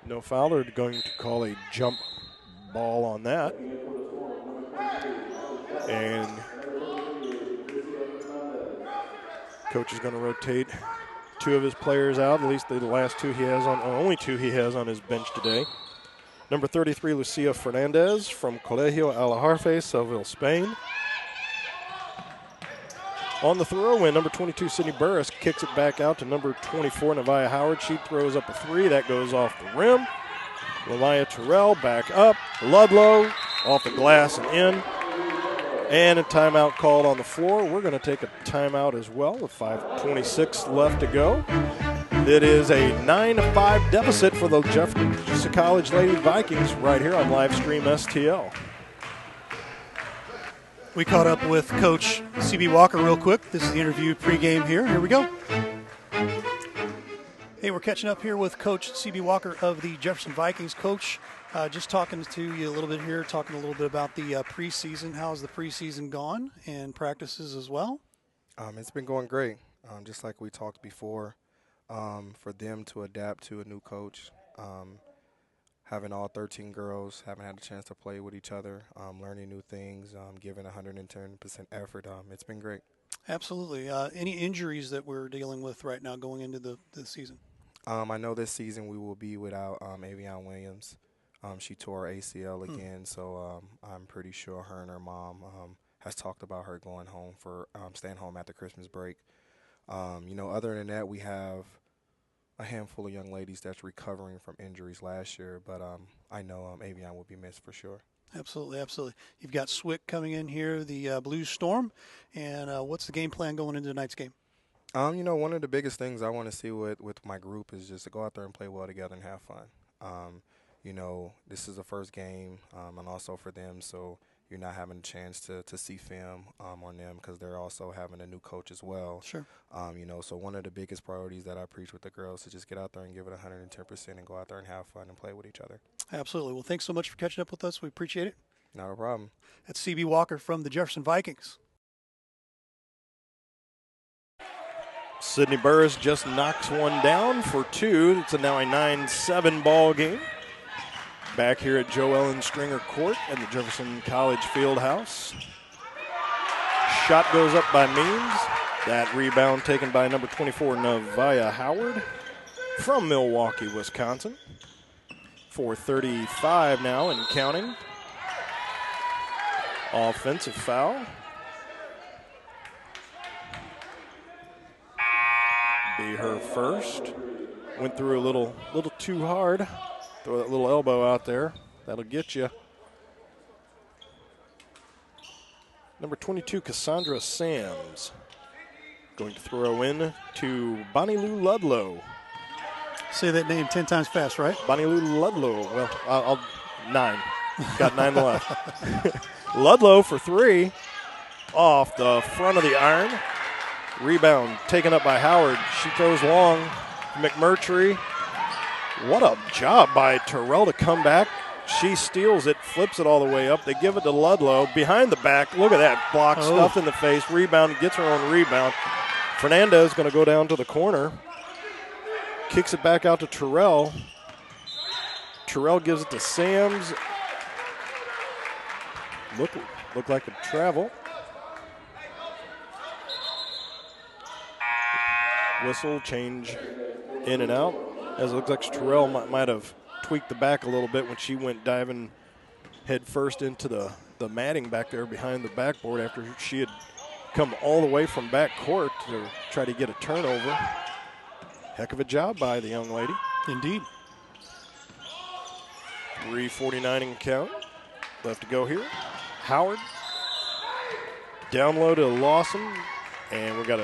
No foul. They're going to call a jump ball on that. And coach is going to rotate two of his players out, at least the last two he has on, or only two he has on his bench today. Number 33, Lucia Fernandez from Colegio Alajarfe, Seville, Spain. On the throw-in, number 22, Sydney Burris kicks it back out to number 24, Nevaeh Howard. She throws up a three. That goes off the rim. Lamaya Terrell back up. Ludlow off the glass and in. And a timeout called on the floor. We're going to take a timeout as well with 5:26 left to go. It is a 9-5 deficit for the Jefferson College Lady Vikings right here on live stream STL. We caught up with Coach C.B. Walker real quick. This is the interview pregame here. Here we go. Hey, we're catching up here with Coach C.B. Walker of the Jefferson Vikings. Coach, just talking to you a little bit here, talking a little bit about the preseason. How's the preseason gone and practices as well? It's been going great. Just like we talked before, for them to adapt to a new coach, having all 13 girls, haven't had a chance to play with each other, learning new things, giving 110% effort. It's been great. Absolutely. Any injuries that we're dealing with right now going into the season? I know this season we will be without Avion Williams. She tore her ACL again, so I'm pretty sure her and her mom has talked about her going home for staying home at the Christmas break. Other than that, we have a handful of young ladies that's recovering from injuries last year, but I know Avion will be missed for sure. Absolutely, absolutely. You've got SWIC coming in here, the Blue Storm, and what's the game plan going into tonight's game? One of the biggest things I want to see with my group is just to go out there and play well together and have fun. This is the first game, and also for them, so you're not having a chance to see film on them because they're also having a new coach as well. Sure. So one of the biggest priorities that I preach with the girls is just get out there and give it 110% and go out there and have fun and play with each other. Absolutely. Well, thanks so much for catching up with us. We appreciate it. Not a problem. That's C.B. Walker from the Jefferson Vikings. Sydney Burris just knocks one down for two. It's now a 9-7 ball game. Back here at Joe Ellen Stringer Court at the Jefferson College Fieldhouse. Shot goes up by Means. That rebound taken by number 24, Nevaeh Howard from Milwaukee, Wisconsin. 4:35 now and counting. Offensive foul. Be her first. Went through a little too hard. Throw that little elbow out there. That'll get you. Number 22, Cassandra Sams. Going to throw in to Bonnie Lou Ludlow. Say that name 10 times fast, right? Bonnie Lou Ludlow. Well, I'll 9. Got 9 left. Ludlow for 3. Off the front of the iron. Rebound taken up by Howard. She throws long. McMurtry. What a job by Terrell to come back. She steals it, flips it all the way up. They give it to Ludlow. Behind the back, look at that block, stuffed in the face. Rebound, gets her own rebound. Fernandez going to go down to the corner. Kicks it back out to Terrell. Terrell gives it to Sams. Look like a travel. Whistle, change in and out. As it looks like Terrell might have tweaked the back a little bit when she went diving head first into the matting back there behind the backboard after she had come all the way from back court to try to get a turnover. Heck of a job by the young lady. Indeed. 3:49 and count. Left to go here. Howard. Down low to Lawson. And we got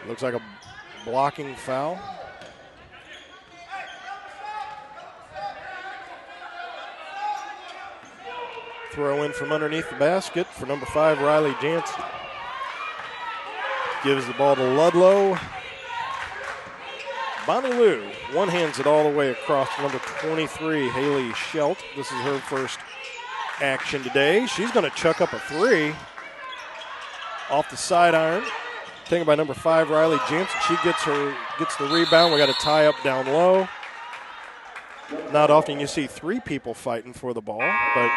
looks like a blocking foul. Throw in from underneath the basket for number 5, Riley Jansen. Gives the ball to Ludlow. Bonnie Lou one-hands it all the way across to number 23, Haley Schelt. This is her first action today. She's going to chuck up a 3 off the side iron. Taken by number 5, Riley Jansen. She gets the rebound. We got a tie up down low. Not often you see 3 people fighting for the ball, but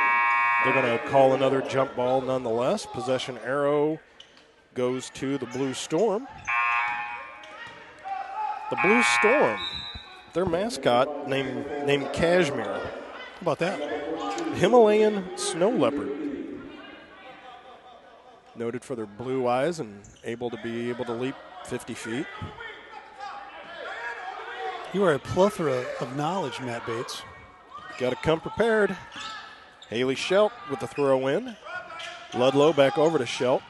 they're going to call another jump ball nonetheless. Possession arrow goes to the Blue Storm. The Blue Storm, their mascot named Cashmere. How about that? Himalayan snow leopard. Noted for their blue eyes and able to leap 50 feet. You are a plethora of knowledge, Matt Bates. Got to come prepared. Haley Schelt with the throw in. Ludlow back over to Schelt.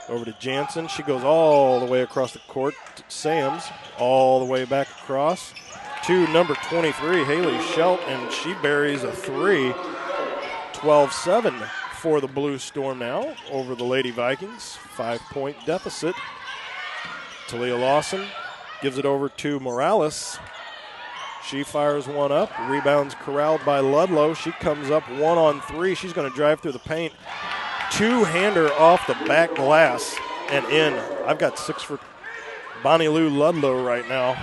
Over to Jansen. She goes all the way across the court to Sams. All the way back across to number 23, Haley Schelt, and she buries a 3. 12-7 for the Blue Storm now over the Lady Vikings. 5-point deficit. Talia Lawson gives it over to Morales. She fires one up. Rebounds corralled by Ludlow. She comes up 1-on-3. She's going to drive through the paint. 2-hander off the back glass and in. I've got 6 for Bonnie Lou Ludlow right now.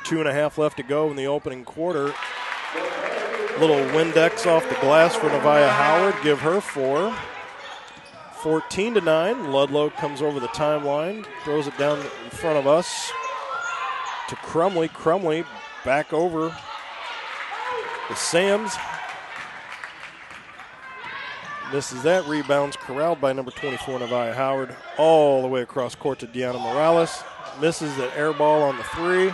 2.5 left to go in the opening quarter. Little Windex off the glass for Nevaeh Howard. Give her 4. 14-9. Ludlow comes over the timeline, throws it down in front of us to Crumley. Crumley back over to Sams. Misses that. Rebounds corralled by number 24, Nevaeh Howard, all the way across court to Deanna Morales. Misses the air ball on the 3.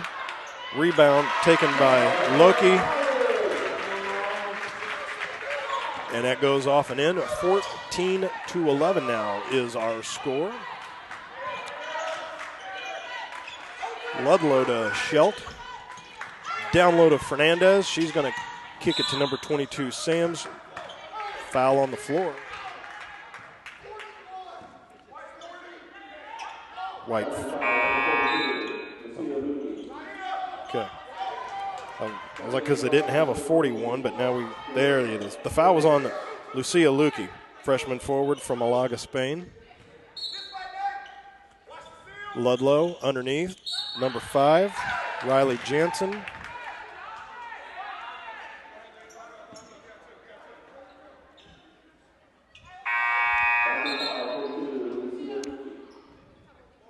Rebound taken by Loki. And that goes off and in. 14-11 now is our score. Ludlow to Schelt. Down low to Fernandez. She's going to kick it to number 22, Sams. Foul on the floor. White. Okay. I was like, because they didn't have a 41, but now there it is. The foul was on Lucia Luque, freshman forward from Malaga, Spain. Ludlow underneath, number 5, Riley Jansen.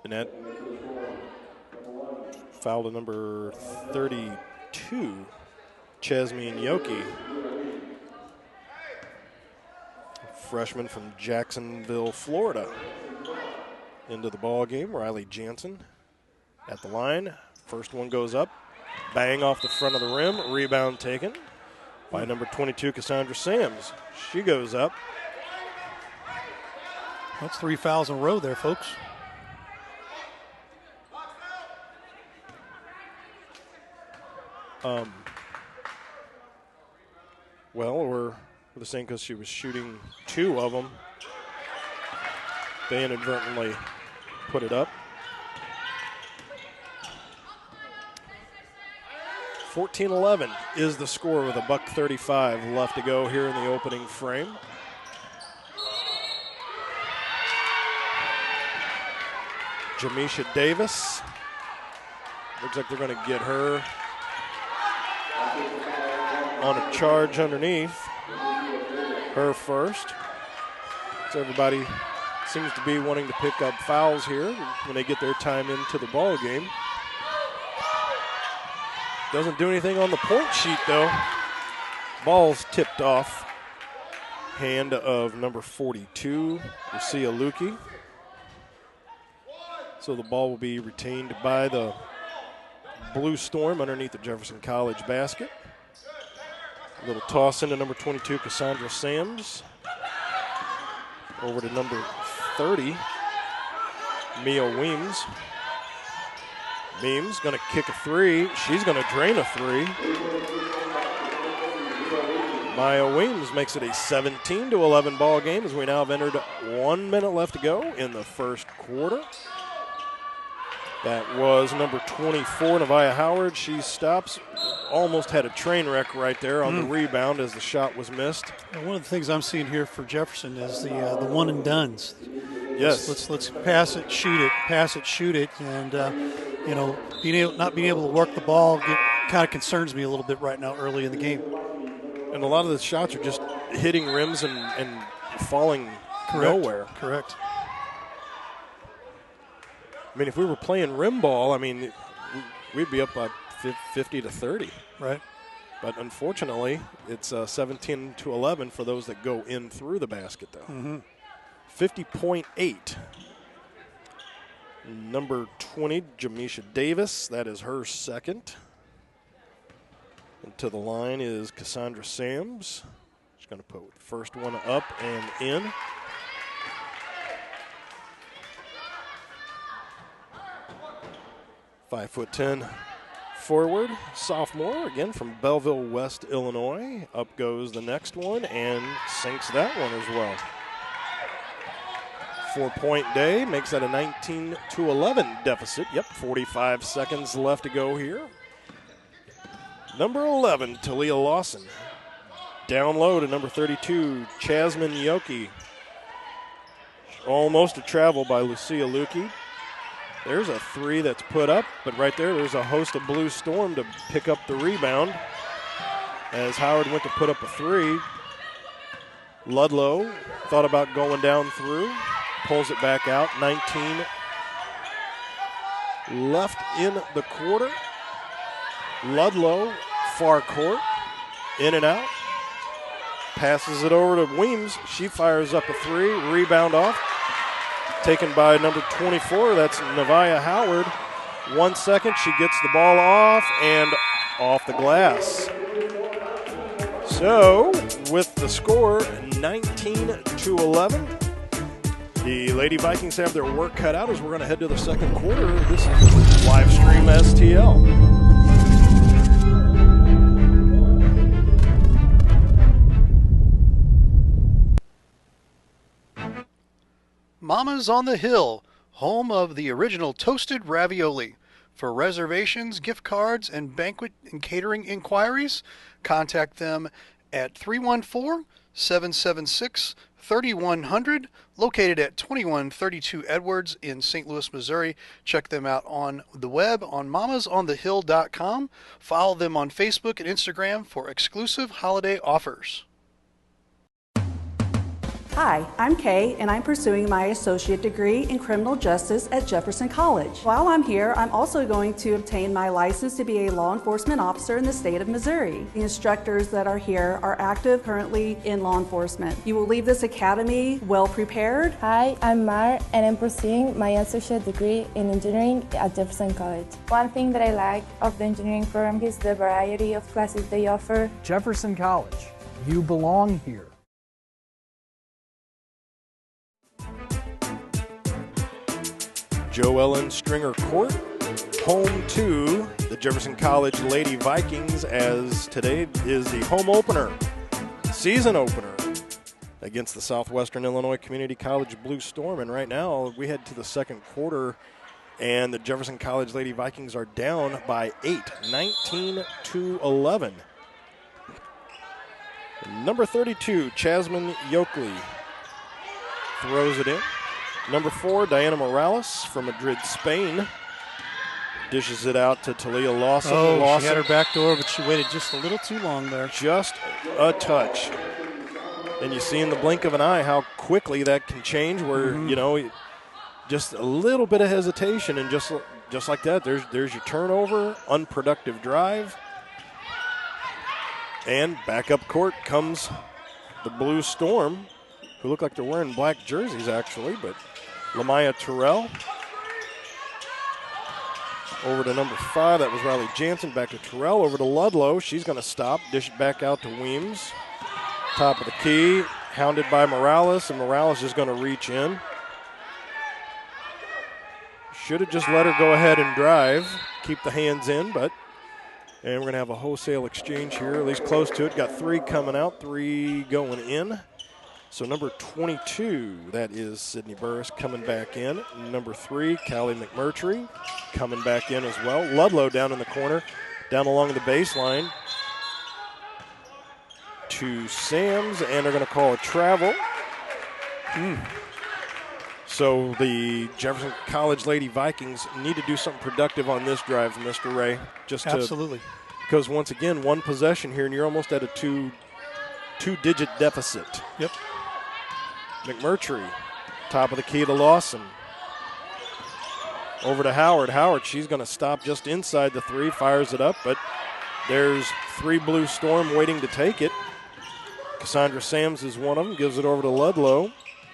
Annette foul to number 32, Chesmeen Yoki. Freshman from Jacksonville, Florida. Into the ball game, Riley Jansen at the line. First one goes up, bang off the front of the rim. Rebound taken by number 22, Cassandra Sams. She goes up. That's 3 fouls in a row there, folks. Well, we're the same because she was shooting 2 of them. They inadvertently put it up. 14-11 is the score with $1:35 left to go here in the opening frame. Jamisha Davis. Looks like they're going to get her on a charge underneath. Her first. So everybody seems to be wanting to pick up fouls here when they get their time into the ball game. Doesn't do anything on the point sheet, though. Ball's tipped off. Hand of number 42, Lucia Luque. So the ball will be retained by the Blue Storm underneath the Jefferson College basket. A little toss into number 22, Cassandra Sams. Over to number 30, Mia Weems. Weems going to kick a 3. She's going to drain a 3. Maya Weems makes it a 17-11 ball game as we now have entered 1 minute left to go in the first quarter. That was number 24, Nevaeh Howard. She stops. Almost had a train wreck right there on the rebound as the shot was missed. And one of the things I'm seeing here for Jefferson is the one and dones. Yes. Let's pass it, shoot it, and not being able to work the ball kind of concerns me a little bit right now early in the game. And a lot of the shots are just hitting rims and falling nowhere. Correct. I mean, if we were playing rim ball, I mean, we'd be up by 50-30. Right. But unfortunately, it's 17-11 for those that go in through the basket, though. Mm-hmm. 50.8. Number 20, Jamisha Davis. That is her second. And to the line is Cassandra Sams. She's going to put the first one up and in. .5'10" forward, sophomore, again from Belleville, West Illinois. Up goes the next one and sinks that one as well. 4-point day makes that a 19-11 deficit. Yep, 45 seconds left to go here. Number 11, Talia Lawson. Down low to number 32, Chasmin Yoki. Almost a travel by Lucia Lukey. There's a three that's put up, but right there's a host of Blue Storm to pick up the rebound. As Howard went to put up a three, Ludlow thought about going down through, pulls it back out. 19 left in the quarter. Ludlow, far court, in and out. Passes it over to Weems. She fires up a three, rebound off. Taken by number 24, that's Nevaeh Howard. 1 second, she gets the ball off and off the glass. So, with the score 19-11, the Lady Vikings have their work cut out as we're going to head to the second quarter. This is live stream STL. Mama's on the Hill, home of the original toasted ravioli. For reservations, gift cards, and banquet and catering inquiries, contact them at 314-776-3100, located at 2132 Edwards in St. Louis, Missouri. Check them out on the web on mamasonthehill.com. Follow them on Facebook and Instagram for exclusive holiday offers. Hi, I'm Kay, and I'm pursuing my associate degree in criminal justice at Jefferson College. While I'm here, I'm also going to obtain my license to be a law enforcement officer in the state of Missouri. The instructors that are here are active currently in law enforcement. You will leave this academy well prepared. Hi, I'm Mar, and I'm pursuing my associate degree in engineering at Jefferson College. One thing that I like of the engineering program is the variety of classes they offer. Jefferson College, you belong here. Joellen Stringer Court, home to the Jefferson College Lady Vikings, as today is the home opener, season opener, against the Southwestern Illinois Community College Blue Storm. And right now we head to the second quarter, and the Jefferson College Lady Vikings are down by 8, 19-11. Number 32, Chasmin Yokley, throws it in. Number 4, Diana Morales from Madrid, Spain, dishes it out to Talia Lawson. Oh, she had her back door, but she waited just a little too long there. Just a touch. And you see in the blink of an eye how quickly that can change where, just a little bit of hesitation, and just like that, there's your turnover, unproductive drive. And back up court comes the Blue Storm, who look like they're wearing black jerseys actually, but Lamaya Terrell over to number 5. That was Riley Jansen. Back to Terrell. Over to Ludlow. She's going to stop. Dish it back out to Weems. Top of the key. Hounded by Morales, and Morales is going to reach in. Should have just let her go ahead and drive. Keep the hands in, and we're going to have a wholesale exchange here, at least close to it. Got 3 coming out, 3 going in. So number 22, that is Sydney Burris, coming back in. Number 3, Callie McMurtry, coming back in as well. Ludlow down in the corner, down along the baseline to Sams, and they're going to call a travel. So the Jefferson College Lady Vikings need to do something productive on this drive, Mr. Ray. Absolutely. Because once again, one possession here, and you're almost at a two-digit deficit. Yep. McMurtry, top of the key to Lawson. Over to Howard. Howard, she's going to stop just inside the 3, fires it up, but there's 3 Blue Storm waiting to take it. Cassandra Sams is one of them, gives it over to Ludlow.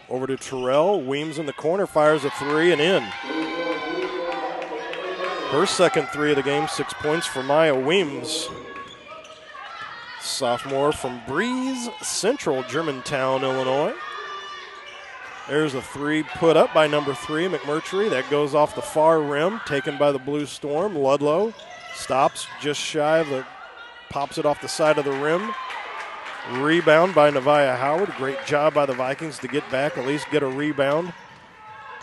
Over to Terrell. Weems in the corner, fires a 3 and in. Her second 3 of the game, 6 points for Maya Weems. Sophomore from Breeze Central, Germantown, Illinois. There's a 3 put up by number 3, McMurtry. That goes off the far rim, taken by the Blue Storm. Ludlow stops just shy of the, pops it off the side of the rim. Rebound by Nevaeh Howard. Great job by the Vikings to get back, at least get a rebound.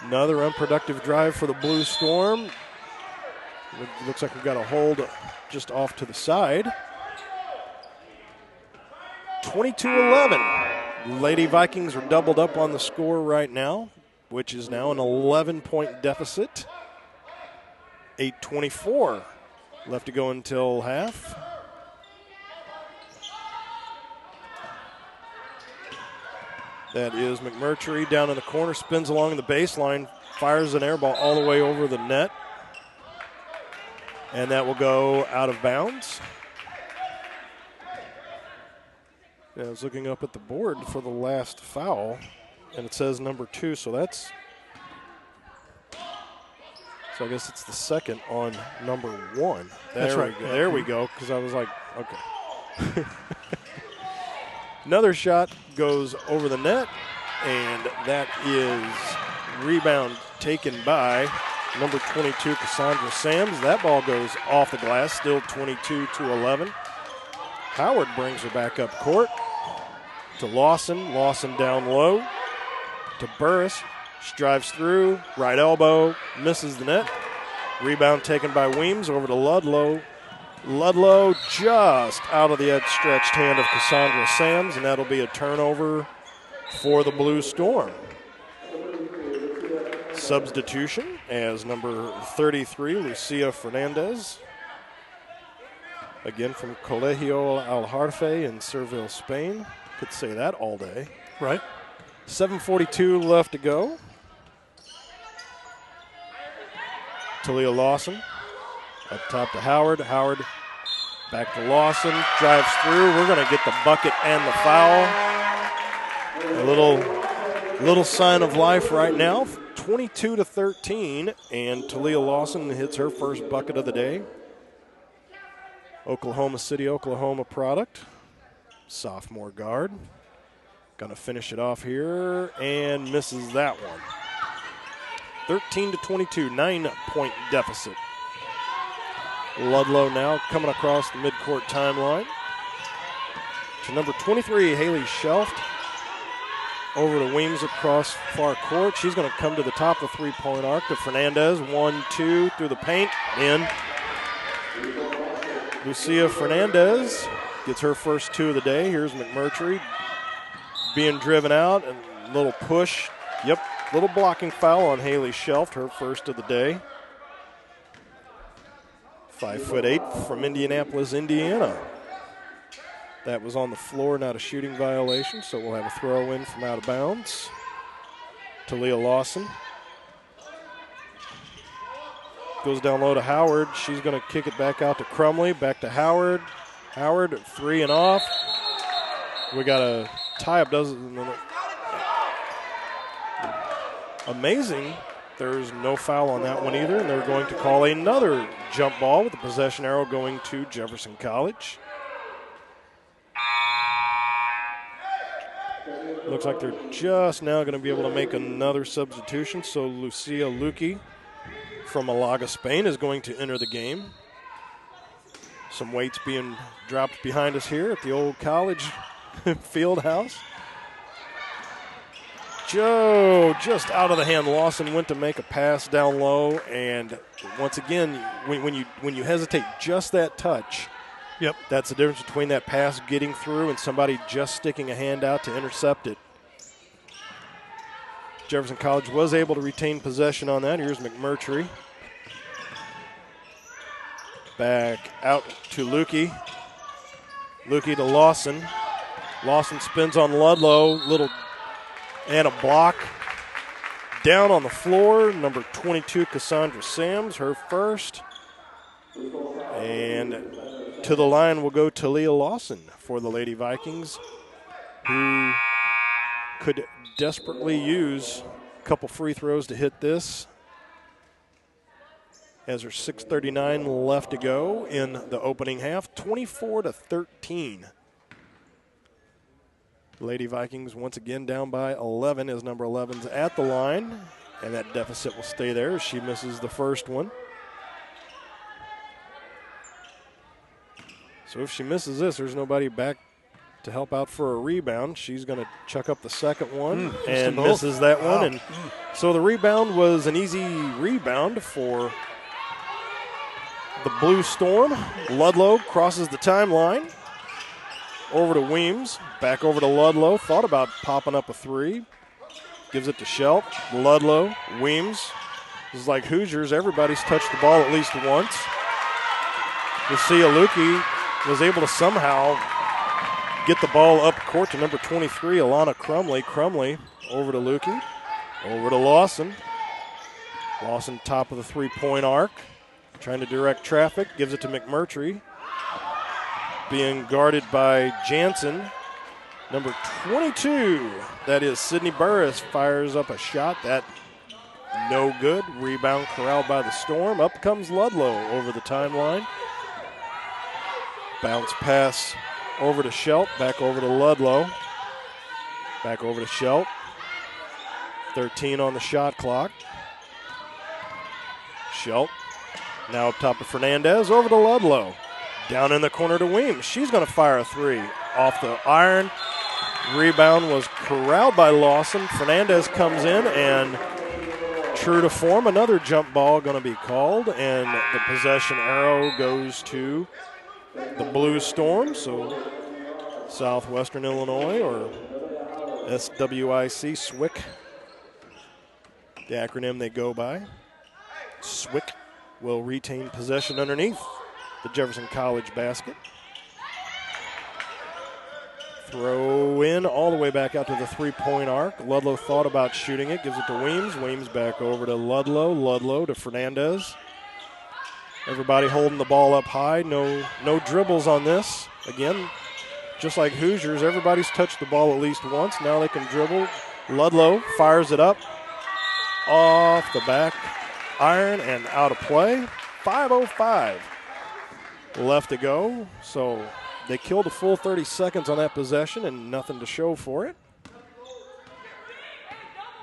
Another unproductive drive for the Blue Storm. It looks like we've got a hold just off to the side. 22-11. Lady Vikings are doubled up on the score right now, which is now an 11-point deficit. 8:24 left to go until half. That is McMurtry down in the corner, spins along the baseline, fires an air ball all the way over the net. And that will go out of bounds. Yeah, I was looking up at the board for the last foul, and it says number 2, so that's, so I guess it's the second on number 1. That's right. We go. There we go, because I was like, okay. Another shot goes over the net, and that is rebound taken by number 22, Cassandra Sams. That ball goes off the glass, still 22-11. Howard brings her back up court to Lawson. Lawson down low to Burris. She drives through, right elbow, misses the net. Rebound taken by Weems over to Ludlow. Ludlow just out of the outstretched hand of Cassandra Sams, and that'll be a turnover for the Blue Storm. Substitution as number 33, Lucia Fernandez. Again from Colegio Al Harfe in Seville, Spain. Could say that all day. Right. 7:42 left to go. Talia Lawson up top to Howard. Howard back to Lawson. Drives through. We're going to get the bucket and the foul. A little sign of life right now. 22-13, and Talia Lawson hits her first bucket of the day. Oklahoma City, Oklahoma product. Sophomore guard. Going to finish it off here and misses that one. 13-22, 9-point deficit. Ludlow now coming across the midcourt timeline to number 23, Haley Shelft. Over to Weems across far court. She's going to come to the top of the three-point arc to Fernandez. 1-2 through the paint. In. Lucia Fernandez gets her first 2 of the day. Here's McMurtry being driven out. And a little push. Yep, little blocking foul on Haley Shelft, her first of the day. 5'8" from Indianapolis, Indiana. That was on the floor, not a shooting violation, so we'll have a throw in from out of bounds. Talia Lawson goes down low to Howard. She's going to kick it back out to Crumley. Back to Howard. Howard, 3 and off. We got a tie-up. Amazing. There's no foul on that one either, and they're going to call another jump ball with the possession arrow going to Jefferson College. Looks like they're just now going to be able to make another substitution, so Lucia Luque from Malaga, Spain is going to enter the game. Some weights being dropped behind us here at the old college field house. Joe, just out of the hand. Lawson went to make a pass down low, and once again, when you hesitate just that touch, yep, that's the difference between that pass getting through and somebody just sticking a hand out to intercept it. Jefferson College was able to retain possession on that. Here's McMurtry. Back out to Lukey. Lukey to Lawson. Lawson spins on Ludlow. And a block. Down on the floor, number 22, Cassandra Sams, her first. And to the line will go Talia Lawson for the Lady Vikings, who could desperately use a couple free throws to hit this. As there's 6:39 left to go in the opening half, 24-13. Lady Vikings once again down by 11 as number 11's at the line, and that deficit will stay there as she misses the first one. So if she misses this, there's nobody back to help out for a rebound. She's going to chuck up the second one and misses that one. And so the rebound was an easy rebound for the Blue Storm. Ludlow crosses the timeline. Over to Weems, back over to Ludlow. Thought about popping up a three. Gives it to Shelp. Ludlow, Weems. This is like Hoosiers. Everybody's touched the ball at least once. Lucia Lukey was able to somehow get the ball up court to number 23, Alana Crumley. Crumley over to Lukey. Over to Lawson. Lawson top of the three-point arc. Trying to direct traffic. Gives it to McMurtry. Being guarded by Jansen. Number 22, that is Sydney Burris, fires up a shot. That no good. Rebound corralled by the Storm. Up comes Ludlow over the timeline. Bounce pass over to Schelt. Back over to Ludlow. Back over to Schelt. 13 on the shot clock. Schelt now up top of Fernandez. Over to Ludlow. Down in the corner to Weems. She's going to fire a three off the iron. Rebound was corralled by Lawson. Fernandez comes in, and true to form, another jump ball going to be called, and the possession arrow goes to the Blue Storm. So Southwestern Illinois, or SWIC, SWIC, the acronym they go by. SWIC will retain possession underneath the Jefferson College basket. Throw in all the way back out to the three-point arc. Ludlow thought about shooting it, gives it to Weems. Weems back over to Ludlow. Ludlow to Fernandez. Everybody holding the ball up high. No dribbles on this. Again, just like Hoosiers, everybody's touched the ball at least once. Now they can dribble. Ludlow fires it up off the back iron and out of play. 5:05 left to go. So they killed a full 30 seconds on that possession and nothing to show for it.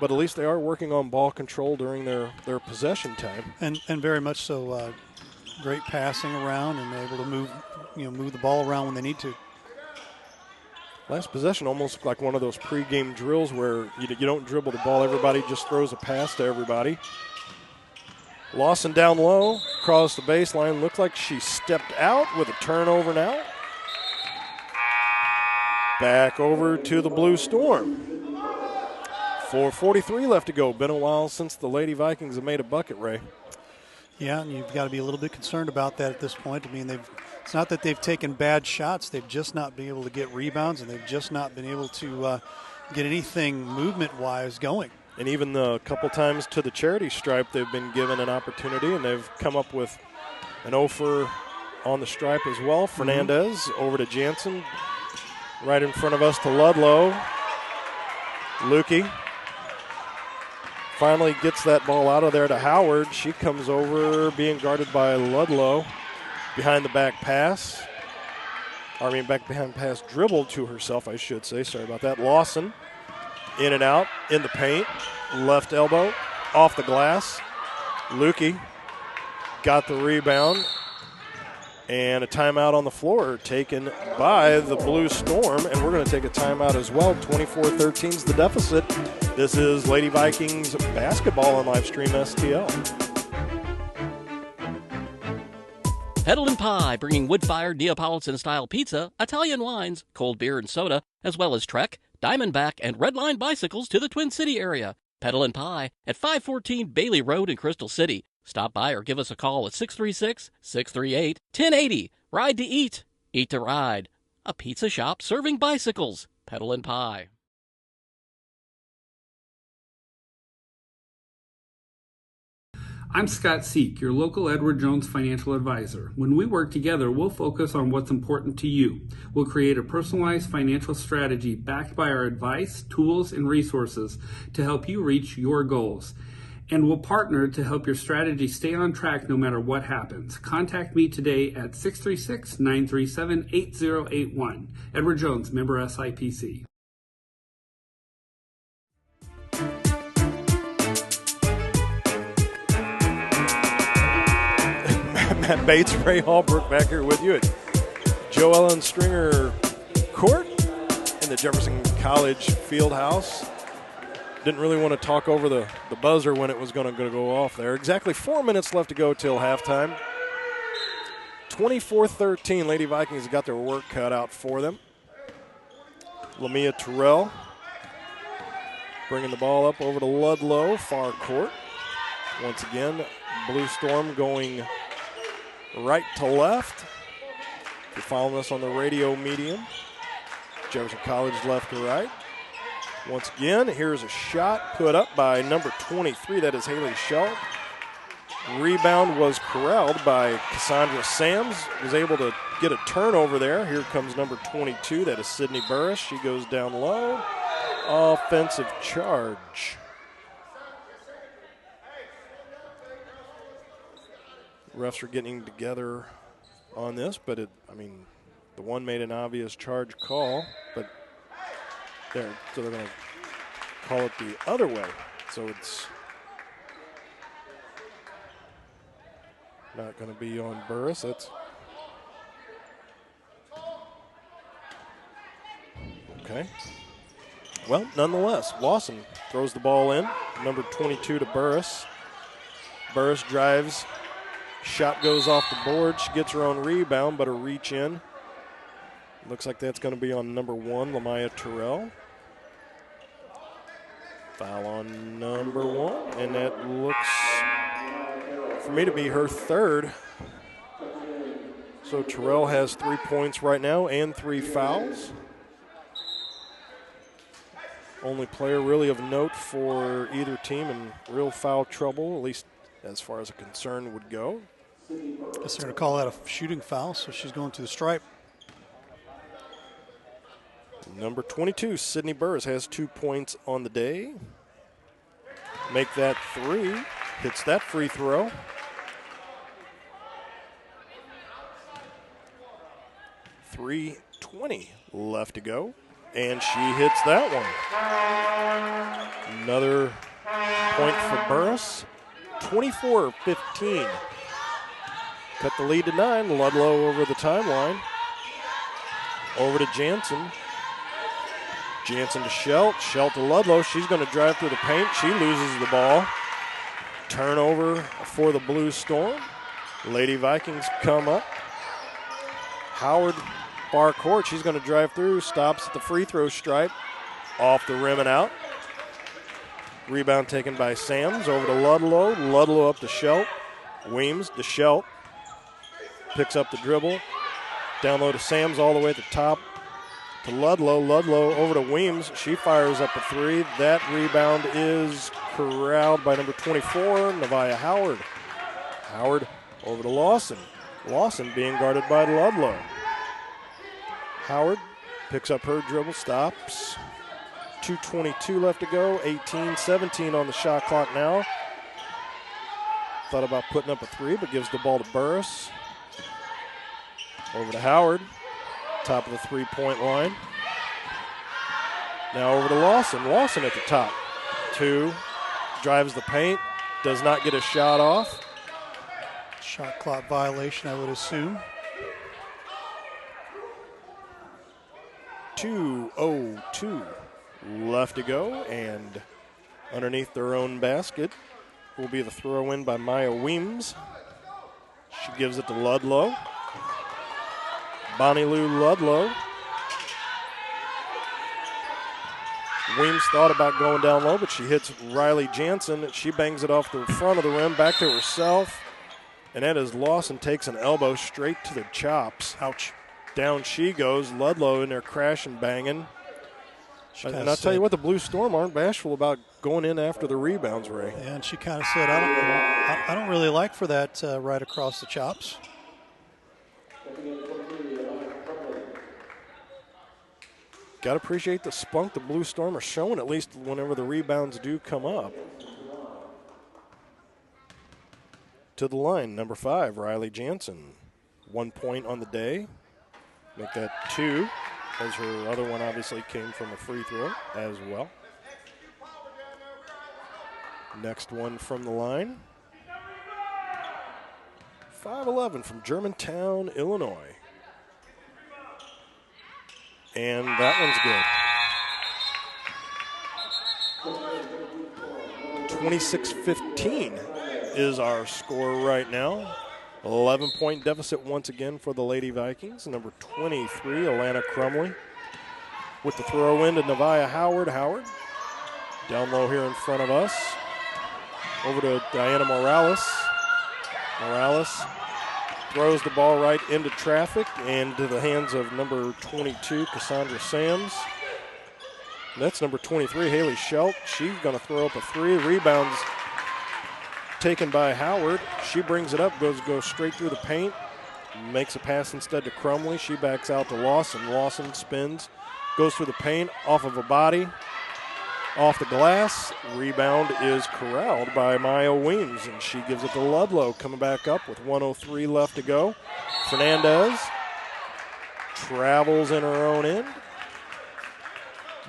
But at least they are working on ball control during their possession time. And very much so. Great passing around and able to move the ball around when they need to. Last possession almost looked like one of those pregame drills where you don't dribble the ball. Everybody just throws a pass to everybody. Lawson down low, across the baseline. Looked like she stepped out with a turnover now. Back over to the Blue Storm. 4:43 left to go. Been a while since the Lady Vikings have made a bucket, Ray. Yeah, and you've got to be a little bit concerned about that at this point. I mean, it's not that they've taken bad shots. They've just not been able to get rebounds, and they've just not been able to get anything movement-wise going. And even a couple times to the charity stripe, they've been given an opportunity, and they've come up with an offer on the stripe as well. Fernandez over to Jansen. Right in front of us to Ludlow. Lukey finally gets that ball out of there to Howard. She comes over being guarded by Ludlow. Behind the back pass. Back behind pass dribbled to herself, I should say. Sorry about that. Lawson in and out in the paint. Left elbow off the glass. Lukey got the rebound. And a timeout on the floor taken by the Blue Storm. And we're going to take a timeout as well. 24-13 is the deficit. This is Lady Vikings basketball on Livestream STL. Pedal and Pie, bringing wood-fired Neapolitan-style pizza, Italian wines, cold beer and soda, as well as Trek, Diamondback, and Redline bicycles to the Twin City area. Pedal and Pie at 514 Bailey Road in Crystal City. Stop by or give us a call at 636-638-1080. Ride to eat, eat to ride. A pizza shop serving bicycles. Pedal and Pie. I'm Scott Seek, your local Edward Jones financial advisor. When we work together, we'll focus on what's important to you. We'll create a personalized financial strategy backed by our advice, tools, and resources to help you reach your goals. And we'll partner to help your strategy stay on track no matter what happens. Contact me today at 636-937-8081. Edward Jones, member SIPC. Matt Bates, Ray Hallbrook back here with you at Joe Ellen Stringer Court in the Jefferson College Fieldhouse. Didn't really want to talk over the buzzer when it was going to go off there. Exactly 4 minutes left to go till halftime. 24-13, Lady Vikings got their work cut out for them. Lamia Terrell bringing the ball up over to Ludlow, far court. Once again, Blue Storm going right to left. If you're following us on the radio medium, Jefferson College left to right. Once again, here's a shot put up by number 23. That is Haley Schell. Rebound was corralled by Cassandra Sams. Was able to get a turnover there. Here comes number 22. That is Sydney Burris. She goes down low. Offensive charge. Refs are getting together on this, but the one made an obvious charge call, but so they're going to call it the other way. So it's not going to be on Burris. That's okay. Well, nonetheless, Lawson throws the ball in. Number 22 to Burris. Burris drives. Shot goes off the board. She gets her own rebound, but a reach in. Looks like that's going to be on number 1, Lamia Terrell. Foul on number 1, and that looks for me to be her third. So Terrell has 3 points right now and 3 fouls. Only player really of note for either team in real foul trouble, at least as far as a concern would go. Guess they're going to call that a shooting foul, so she's going to the stripe. Number 22, Sydney Burris, has 2 points on the day. Make that 3. Hits that free throw. .320 left to go. And she hits that one. Another point for Burris. 24-15. Cut the lead to 9. Ludlow over the timeline. Over to Jansen. Jansen to Schelt. Schelt to Ludlow. She's going to drive through the paint. She loses the ball. Turnover for the Blue Storm. Lady Vikings come up. Howard, far court. She's going to drive through. Stops at the free throw stripe. Off the rim and out. Rebound taken by Sams. Over to Ludlow. Ludlow up to Schelt. Weems to Schelt. Picks up the dribble. Down low to Sams all the way at the top to Ludlow. Ludlow over to Weems. She fires up a 3. That rebound is corralled by number 24, Nevaeh Howard. Howard over to Lawson. Lawson being guarded by Ludlow. Howard picks up her dribble, stops. 2:22 left to go. 18-17 on the shot clock now. Thought about putting up a 3, but gives the ball to Burris. Over to Howard. Top of the three-point line. Now over to Lawson. Lawson at the top. 2. Drives the paint. Does not get a shot off. Shot clock violation, I would assume. 2:02 left to go, and underneath their own basket will be the throw in by Maya Weems. She gives it to Ludlow. Bonnie Lou Ludlow Weems thought about going down low, but she hits Riley Jansen. She bangs it off the front of the rim, back to herself. And that is Lawson takes an elbow straight to the chops. Ouch. Down she goes. Ludlow in there crashing, banging. And I'll tell you what, the Blue Storm aren't bashful about going in after the rebounds, Ray. Yeah, and she kind of said, I don't really like for that right across the chops. Got to appreciate the spunk the Blue Storm are showing, at least whenever the rebounds do come up. To the line, number 5, Riley Jansen. 1 point on the day. Make that 2, as her other one obviously came from a free throw as well. Next one from the line. 5'11" from Germantown, Illinois. And that one's good. 26-15 is our score right now. 11-point deficit once again for the Lady Vikings. Number 23, Alana Crumley. With the throw in to Nevaeh Howard. Howard down low here in front of us. Over to Diana Morales. Morales throws the ball right into traffic and to the hands of number 22, Cassandra Sams. And that's number 23, Haley Schelt. She's going to throw up a 3. Rebounds taken by Howard. She brings it up, goes straight through the paint, makes a pass instead to Crumley. She backs out to Lawson. Lawson spins, goes through the paint, off of a body, off the glass. Rebound is corralled by Maya Weems, and she gives it to Ludlow, coming back up with 1:03 left to go. Fernandez travels in her own end.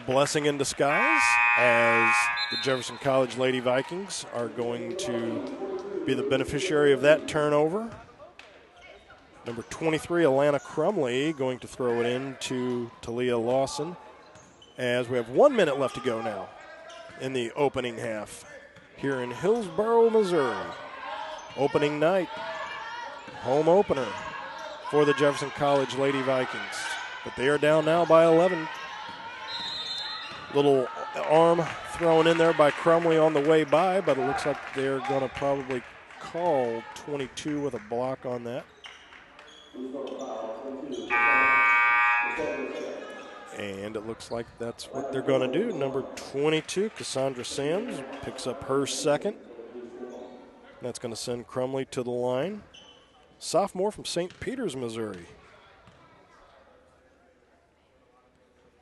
Blessing in disguise, as the Jefferson College Lady Vikings are going to be the beneficiary of that turnover. Number 23, Alana Crumley, going to throw it in to Talia Lawson, as we have 1 minute left to go now in the opening half here in Hillsboro, Missouri. Opening night, home opener for the Jefferson College Lady Vikings. But they are down now by 11. Little arm thrown in there by Crumley on the way by, but it looks like they're going to probably call 22 with a block on that. And it looks like that's what they're going to do. Number 22, Cassandra Sams, picks up her second. That's going to send Crumley to the line. Sophomore from St. Peters, Missouri.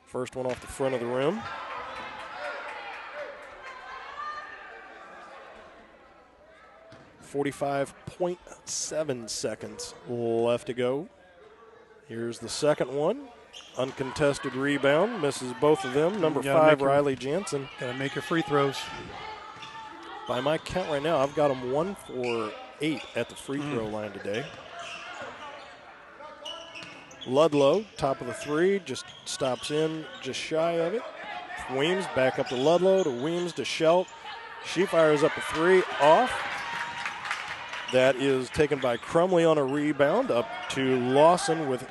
First one off the front of the rim. .7 seconds left to go. Here's the second one. Uncontested rebound. Misses both of them. Number 5, Riley Jansen. Got to make your free throws. By my count right now, I've got them 1 for 8 at the free throw line today. Ludlow, top of the 3, just stops in just shy of it. Weems back up to Ludlow, to Weems, to Schelt. She fires up a 3 off. That is taken by Crumley on a rebound, up to Lawson with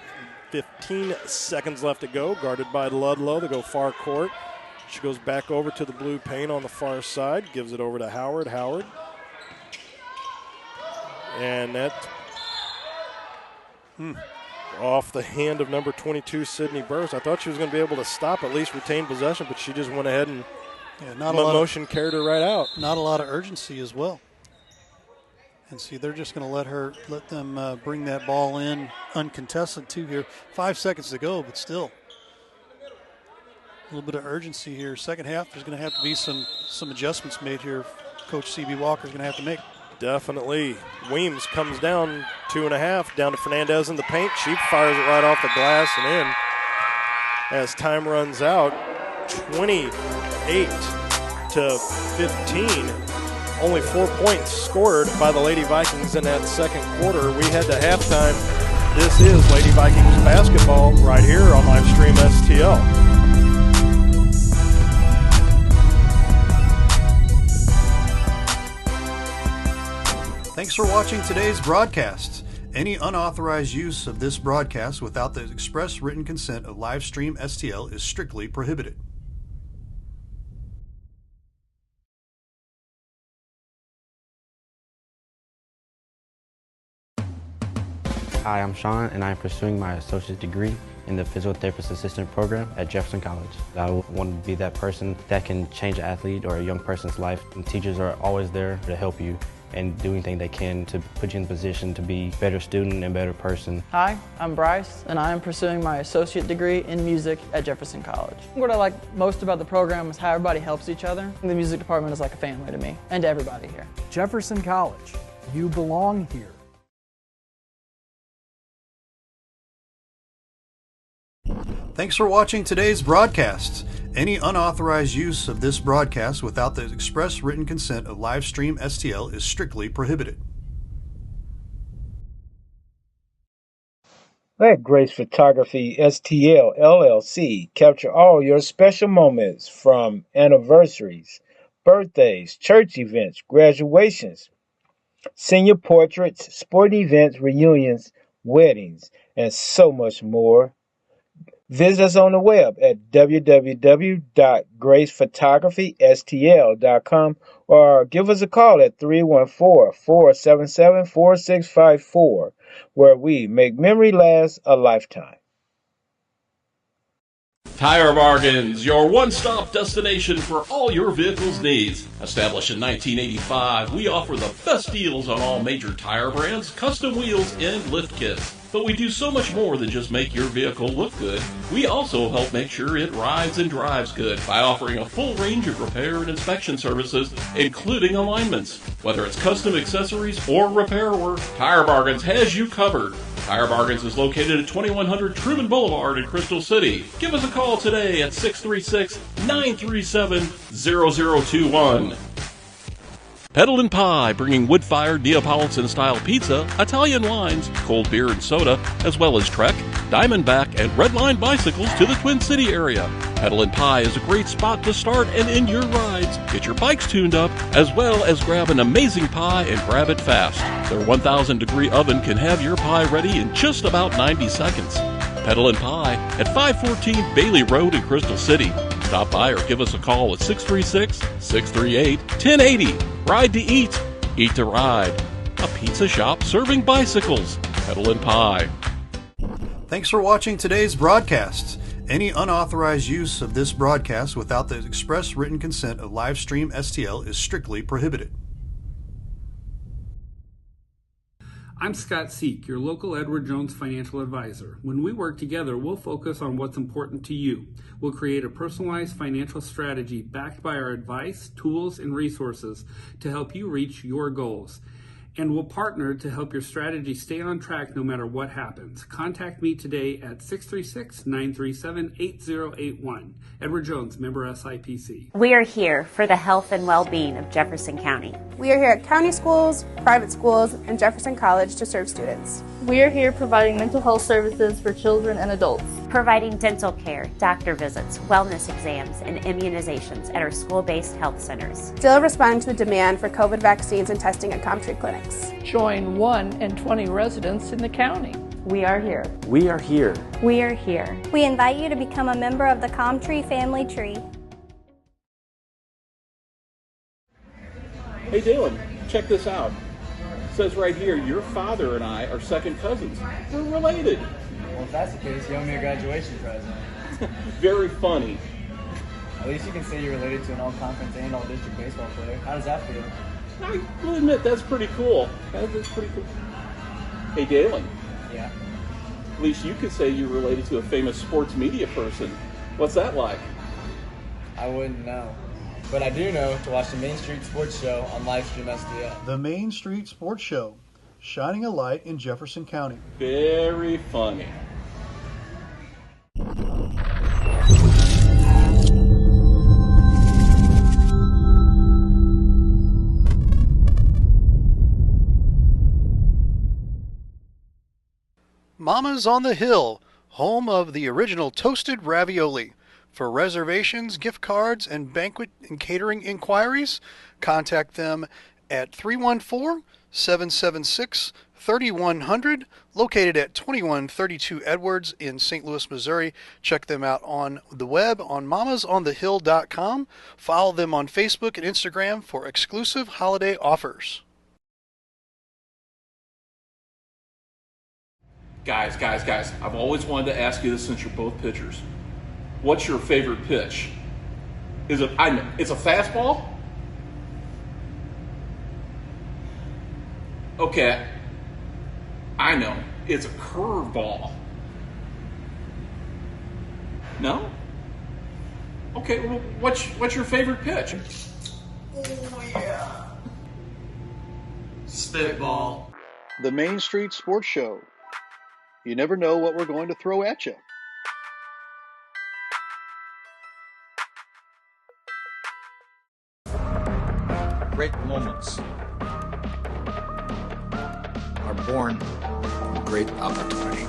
15 seconds left to go, guarded by Ludlow. They go far court. She goes back over to the blue paint on the far side, gives it over to Howard. Howard. And that off the hand of number 22, Sydney Burris. I thought she was going to be able to stop, at least retain possession, but she just went ahead and carried her right out. Not a lot of urgency as well. And see, they're just going to let them bring that ball in uncontested too here. 5 seconds to go, but still. A little bit of urgency here. Second half, there's going to have to be some adjustments made here. Coach C.B. Walker's going to have to make. Definitely. Weems comes down 2.5, down to Fernandez in the paint. She fires it right off the glass and in. As time runs out, 28-15. Only 4 points scored by the Lady Vikings in that second quarter. We head to halftime. This is Lady Vikings basketball right here on Livestream STL. Thanks for watching today's broadcast. Any unauthorized use of this broadcast without the express written consent of Livestream STL is strictly prohibited. Hi, I'm Sean, and I'm pursuing my associate's degree in the physical therapist assistant program at Jefferson College. I want to be that person that can change an athlete or a young person's life. And teachers are always there to help you and do anything they can to put you in a position to be a better student and better person. Hi, I'm Bryce, and I am pursuing my associate degree in music at Jefferson College. What I like most about the program is how everybody helps each other. The music department is like a family to me and to everybody here. Jefferson College, you belong here. Thanks for watching today's broadcast. Any unauthorized use of this broadcast without the express written consent of Livestream STL is strictly prohibited. Let Grace Photography STL LLC capture all your special moments from anniversaries, birthdays, church events, graduations, senior portraits, sporting events, reunions, weddings, and so much more. Visit us on the web at www.gracephotographystl.com or give us a call at 314-477-4654, where we make memory last a lifetime. Tire Bargains, your one-stop destination for all your vehicle's needs. Established in 1985, we offer the best deals on all major tire brands, custom wheels, and lift kits. But we do so much more than just make your vehicle look good. We also help make sure it rides and drives good by offering a full range of repair and inspection services, including alignments. Whether it's custom accessories or repair work, Tire Bargains has you covered. Tire Bargains is located at 2100 Truman Boulevard in Crystal City. Give us a call today at 636-937-0021. Pedal and Pie, bringing wood-fired Neapolitan-style pizza, Italian wines, cold beer and soda, as well as Trek, Diamondback, and Redline bicycles to the Twin City area. Pedal and Pie is a great spot to start and end your rides. Get your bikes tuned up, as well as grab an amazing pie and grab it fast. Their 1,000-degree oven can have your pie ready in just about 90 seconds. Pedal and Pie at 514 Bailey Road in Crystal City. Stop by or give us a call at 636-638-1080. Ride to eat, eat to ride. A pizza shop serving bicycles. Pedal and Pie. Thanks for watching today's broadcast. Any unauthorized use of this broadcast without the express written consent of Livestream STL is strictly prohibited. I'm Scott Seek, your local Edward Jones financial advisor. When we work together, we'll focus on what's important to you. We'll create a personalized financial strategy backed by our advice, tools, and resources to help you reach your goals. And we'll partner to help your strategy stay on track no matter what happens. Contact me today at 636-937-8081. Edward Jones, member SIPC. We are here for the health and well-being of Jefferson County. We are here at county schools, private schools, and Jefferson College to serve students. We are here providing mental health services for children and adults. Providing dental care, doctor visits, wellness exams, and immunizations at our school-based health centers. Still responding to the demand for COVID vaccines and testing at CompTree clinics. Join 1 in 20 residents in the county. We are here. We are here. We are here. We invite you to become a member of the CompTree family tree. Hey Dylan, check this out. It says right here, your father and I are second cousins. We're related. Well, if that's the case, you owe me a graduation present. Very funny. At least you can say you're related to an all-conference and all-district baseball player. How does that feel? I will admit, that's pretty cool. That's pretty cool. Hey, Dalen. Yeah? At least you could say you're related to a famous sports media person. What's that like? I wouldn't know. But I do know to watch the Main Street Sports Show on Livestream STL. The Main Street Sports Show, shining a light in Jefferson County. Very funny. Mama's on the Hill, home of the original toasted ravioli. For reservations, gift cards, and banquet and catering inquiries, contact them at 314-776-3100, located at 2132 Edwards in St. Louis, Missouri. Check them out on the web on mamasonthehill.com. Follow them on Facebook and Instagram for exclusive holiday offers. Guys, I've always wanted to ask you this since you're both pitchers. What's your favorite pitch? It's a fastball? Okay, I know. It's a curveball. No? Okay, well, what's your favorite pitch? Oh, yeah. Spitball. The Main Street Sports Show. You never know what we're going to throw at you. Great moments are born from great opportunity.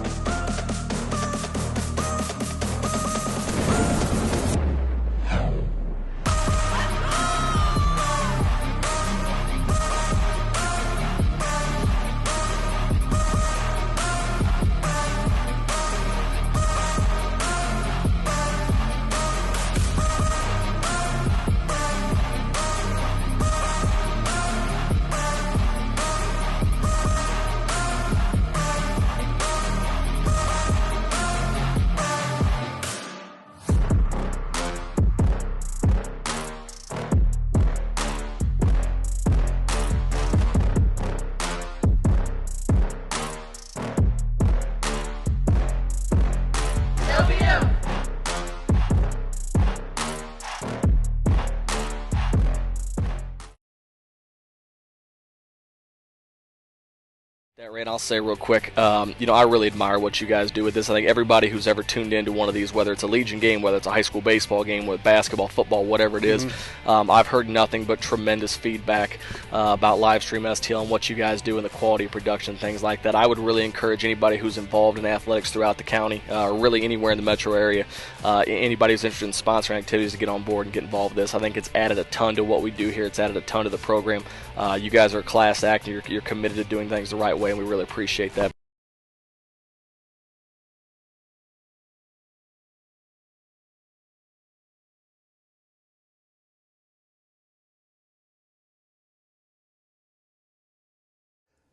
That, Ray, and I'll say real quick, I really admire what you guys do with this. I think everybody who's ever tuned into one of these, whether it's a Legion game, whether it's a high school baseball game, with basketball, football, whatever it is, I've heard nothing but tremendous feedback about Livestream STL and what you guys do and the quality of production, things like that. I would really encourage anybody who's involved in athletics throughout the county, or really anywhere in the metro area, anybody who's interested in sponsoring activities to get on board and get involved with this. I think it's added a ton to what we do here. It's added a ton to the program. You guys are a class act, and you're committed to doing things the right way, and we really appreciate that.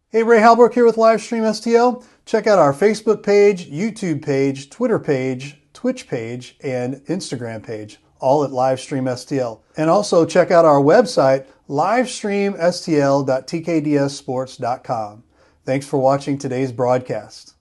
Hey, Ray Halbrook here with Livestream STL. Check out our Facebook page, YouTube page, Twitter page, Twitch page, and Instagram page, all at Livestream STL. And also check out our website, livestreamstl.tkdssports.com. Thanks for watching today's broadcast.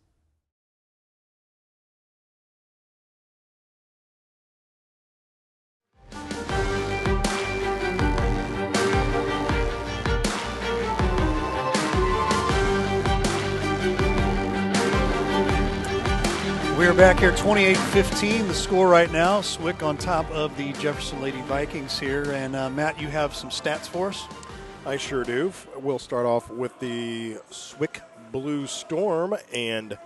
We are back here, 28-15, the score right now. SWIC on top of the Jefferson Lady Vikings here. And Matt, you have some stats for us? I sure do. We'll start off with the SWIC Blue Storm, and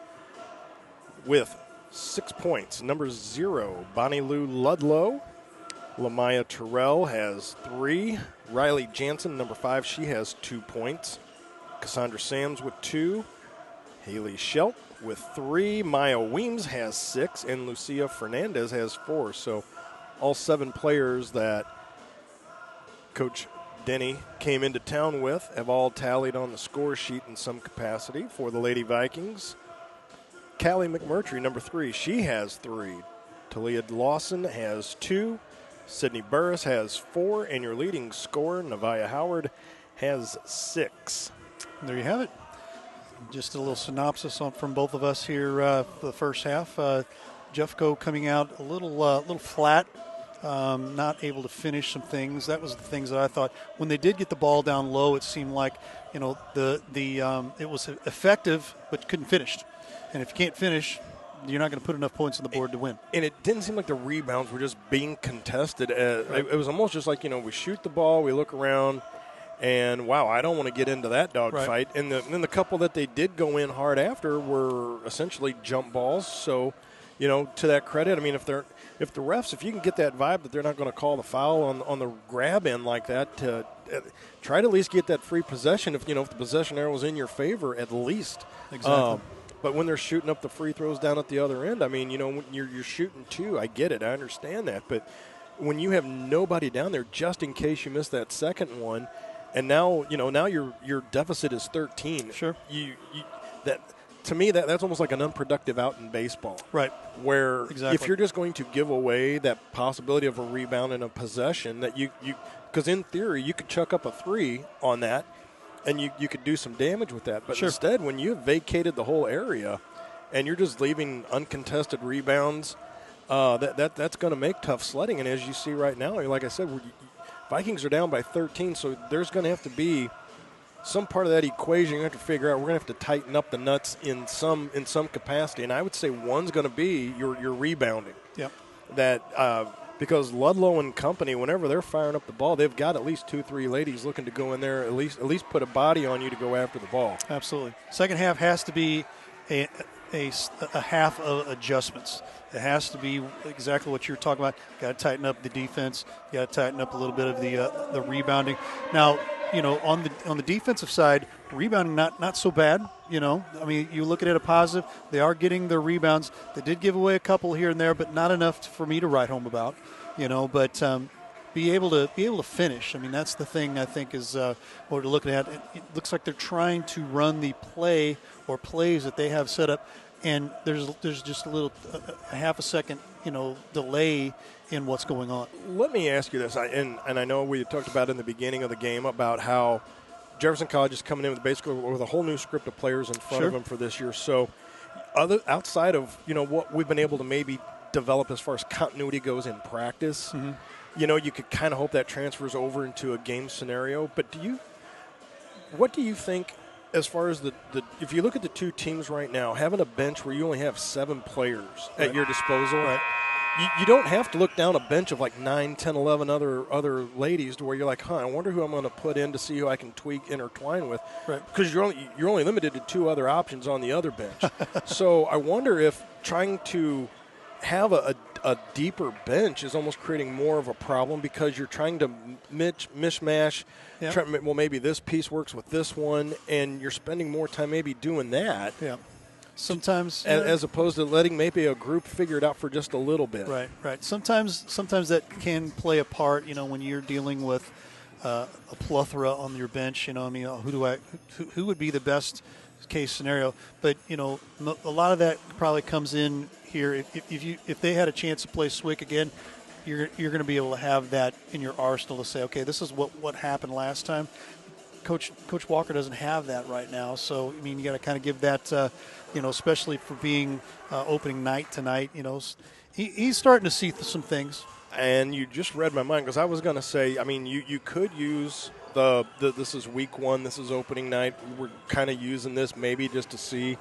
with 6 points, number 0, Bonnie Lou Ludlow. Lamaya Terrell has 3. Riley Jansen, number 5, she has 2 points. Cassandra Sams with 2. Haley Schelt with 3. Maya Weems has 6, and Lucia Fernandez has 4. So all 7 players that Coach Denny came into town with have all tallied on the score sheet in some capacity for the Lady Vikings. Callie McMurtry, number 3, she has 3. Talia Lawson has 2. Sydney Burris has 4, and your leading scorer, Nevaeh Howard, has 6. There you have it. Just a little synopsis from both of us here for the first half. Jeffco coming out a little flat, not able to finish some things. That was the things that I thought. When they did get the ball down low, it seemed like it was effective, but couldn't finish. And if you can't finish, you're not going to put enough points on the board to win. And it didn't seem like the rebounds were just being contested. It was almost just like, we shoot the ball, we look around, and, wow, I don't want to get into that dogfight. Right. And then the couple that they did go in hard after were essentially jump balls. So, to that credit, I mean, if the refs, if you can get that vibe that they're not going to call the foul on the grab in like that, to try to at least get that free possession. If the possession arrow was in your favor, at least. Exactly. But when they're shooting up the free throws down at the other end, I mean, when you're shooting 2, I get it, I understand that. But when you have nobody down there, just in case you miss that second one. And now, now your deficit is 13. Sure. to me, that's almost like an unproductive out in baseball. Right. Where Exactly. if you're just going to give away that possibility of a rebound and a possession, that you because in theory you could chuck up a 3 on that, and you could do some damage with that. But Sure. instead, when you've vacated the whole area and you're just leaving uncontested rebounds, that's going to make tough sledding. And as you see right now, like I said, Vikings are down by 13, so there's going to have to be some part of that equation you have to figure out. We're going to have to tighten up the nuts in some capacity, and I would say one's going to be your rebounding. Yep. That because Ludlow and company, whenever they're firing up the ball, they've got at least 2-3 ladies looking to go in there, at least put a body on you to go after the ball. Absolutely. Second half has to be a half of adjustments. It has to be exactly what you're talking about. Got to tighten up the defense. Got to tighten up a little bit of the rebounding. Now, on the defensive side, rebounding not so bad. I mean, you look at it a positive. They are getting their rebounds. They did give away a couple here and there, but not enough for me to write home about. But be able to finish. I mean, that's the thing I think is what we're looking at. It looks like they're trying to run the play or plays that they have set up, and there's just a half a second delay in what's going on. Let me ask you this, and I know we talked about in the beginning of the game about how Jefferson College is coming in with basically with a whole new script of players in front of them for this year. So, outside of what we've been able to maybe develop as far as continuity goes in practice, you could kind of hope that transfers over into a game scenario. But what do you think? As far as if you look at the two teams right now, having a bench where you only have 7 players at your disposal, you don't have to look down a bench of like 9, 10, 11 other ladies to where you're like, I wonder who I'm going to put in to see who I can intertwine with. Right. Because you're only limited to 2 other options on the other bench. So I wonder if trying to have a deeper bench is almost creating more of a problem because you're trying to mishmash. Yep. Maybe this piece works with this one, and you're spending more time maybe doing that. Yeah. Sometimes, as opposed to letting maybe a group figure it out for just a little bit. Right. Sometimes that can play a part. When you're dealing with a plethora on your bench. Who would be the best case scenario? But a lot of that probably comes in here. If they had a chance to play SWIC again, you're going to be able to have that in your arsenal to say, okay, this is what happened last time. Coach Walker doesn't have that right now, so I mean you got to kind of give that, especially for being opening night tonight. He's starting to see some things. And you just read my mind because I was going to say, I mean, you could use this is week 1, this is opening night. We're kind of using this maybe just to see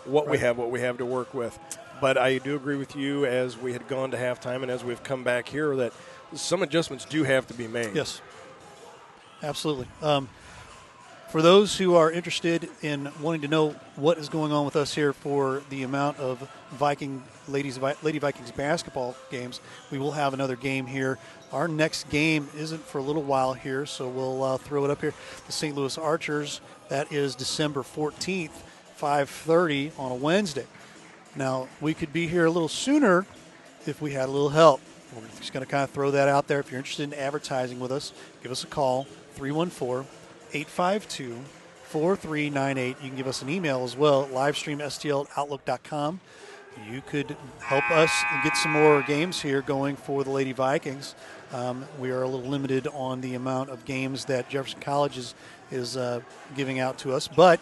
what we have to work with. But I do agree with you as we had gone to halftime and as we've come back here that some adjustments do have to be made. Yes, absolutely. For those who are interested in wanting to know what is going on with us here for the amount of Lady Vikings basketball games, we will have another game here. Our next game isn't for a little while here, so we'll throw it up here. The St. Louis Archers, that is December 14th, 5:30 on a Wednesday. Now, we could be here a little sooner if we had a little help. We're just going to kind of throw that out there. If you're interested in advertising with us, give us a call, 314-852-4398. You can give us an email as well, livestreamstl@outlook.com. You could help us get some more games here going for the Lady Vikings. We are a little limited on the amount of games that Jefferson College is giving out to us, but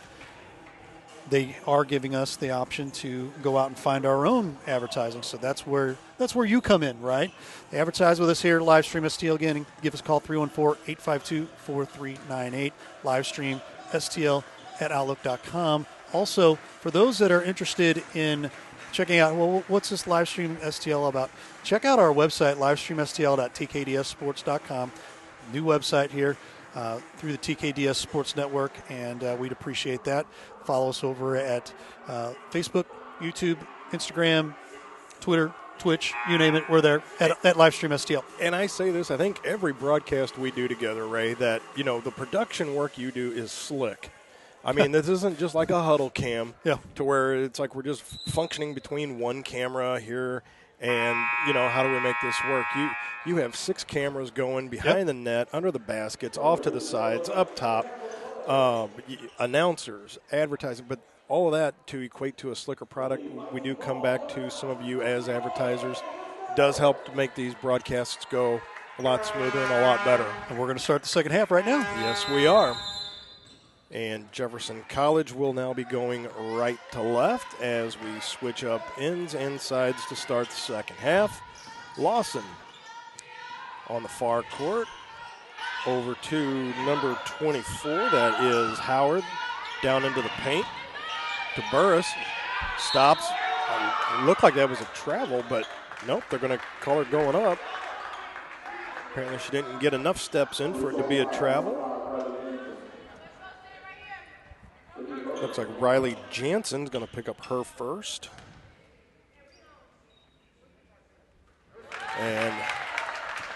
they are giving us the option to go out and find our own advertising. So that's where you come in, right? Advertise with us here, Livestream STL again, and give us a call, 314-852-4398, livestreamstl@outlook.com. Also, for those that are interested in checking out, well, what's this Livestream STL about? Check out our website, livestreamstl.tkdssports.com. New website here through the TKDS Sports Network, and we'd appreciate that. Follow us over at Facebook, YouTube, Instagram, Twitter, Twitch, you name it, we're there at Livestream STL. And I say this, I think every broadcast we do together, Ray, that, the production work you do is slick. I mean, this isn't just like a huddle cam to where it's like we're just functioning between one camera here and, how do we make this work? You have 6 cameras going behind the net, under the baskets, off to the sides, up top, announcers, advertising, but all of that to equate to a slicker product. We do come back to some of you as advertisers. It does help to make these broadcasts go a lot smoother and a lot better. And we're going to start the second half right now. Yes, we are. And Jefferson College will now be going right to left as we switch up ends and sides to start the second half. Lawson on the far court. Over to number 24, that is Howard, down into the paint to Burris. Stops. Looked like that was a travel, but nope, they're going to call her going up. Apparently she didn't get enough steps in for it to be a travel. Looks like Riley Jansen's going to pick up her first. And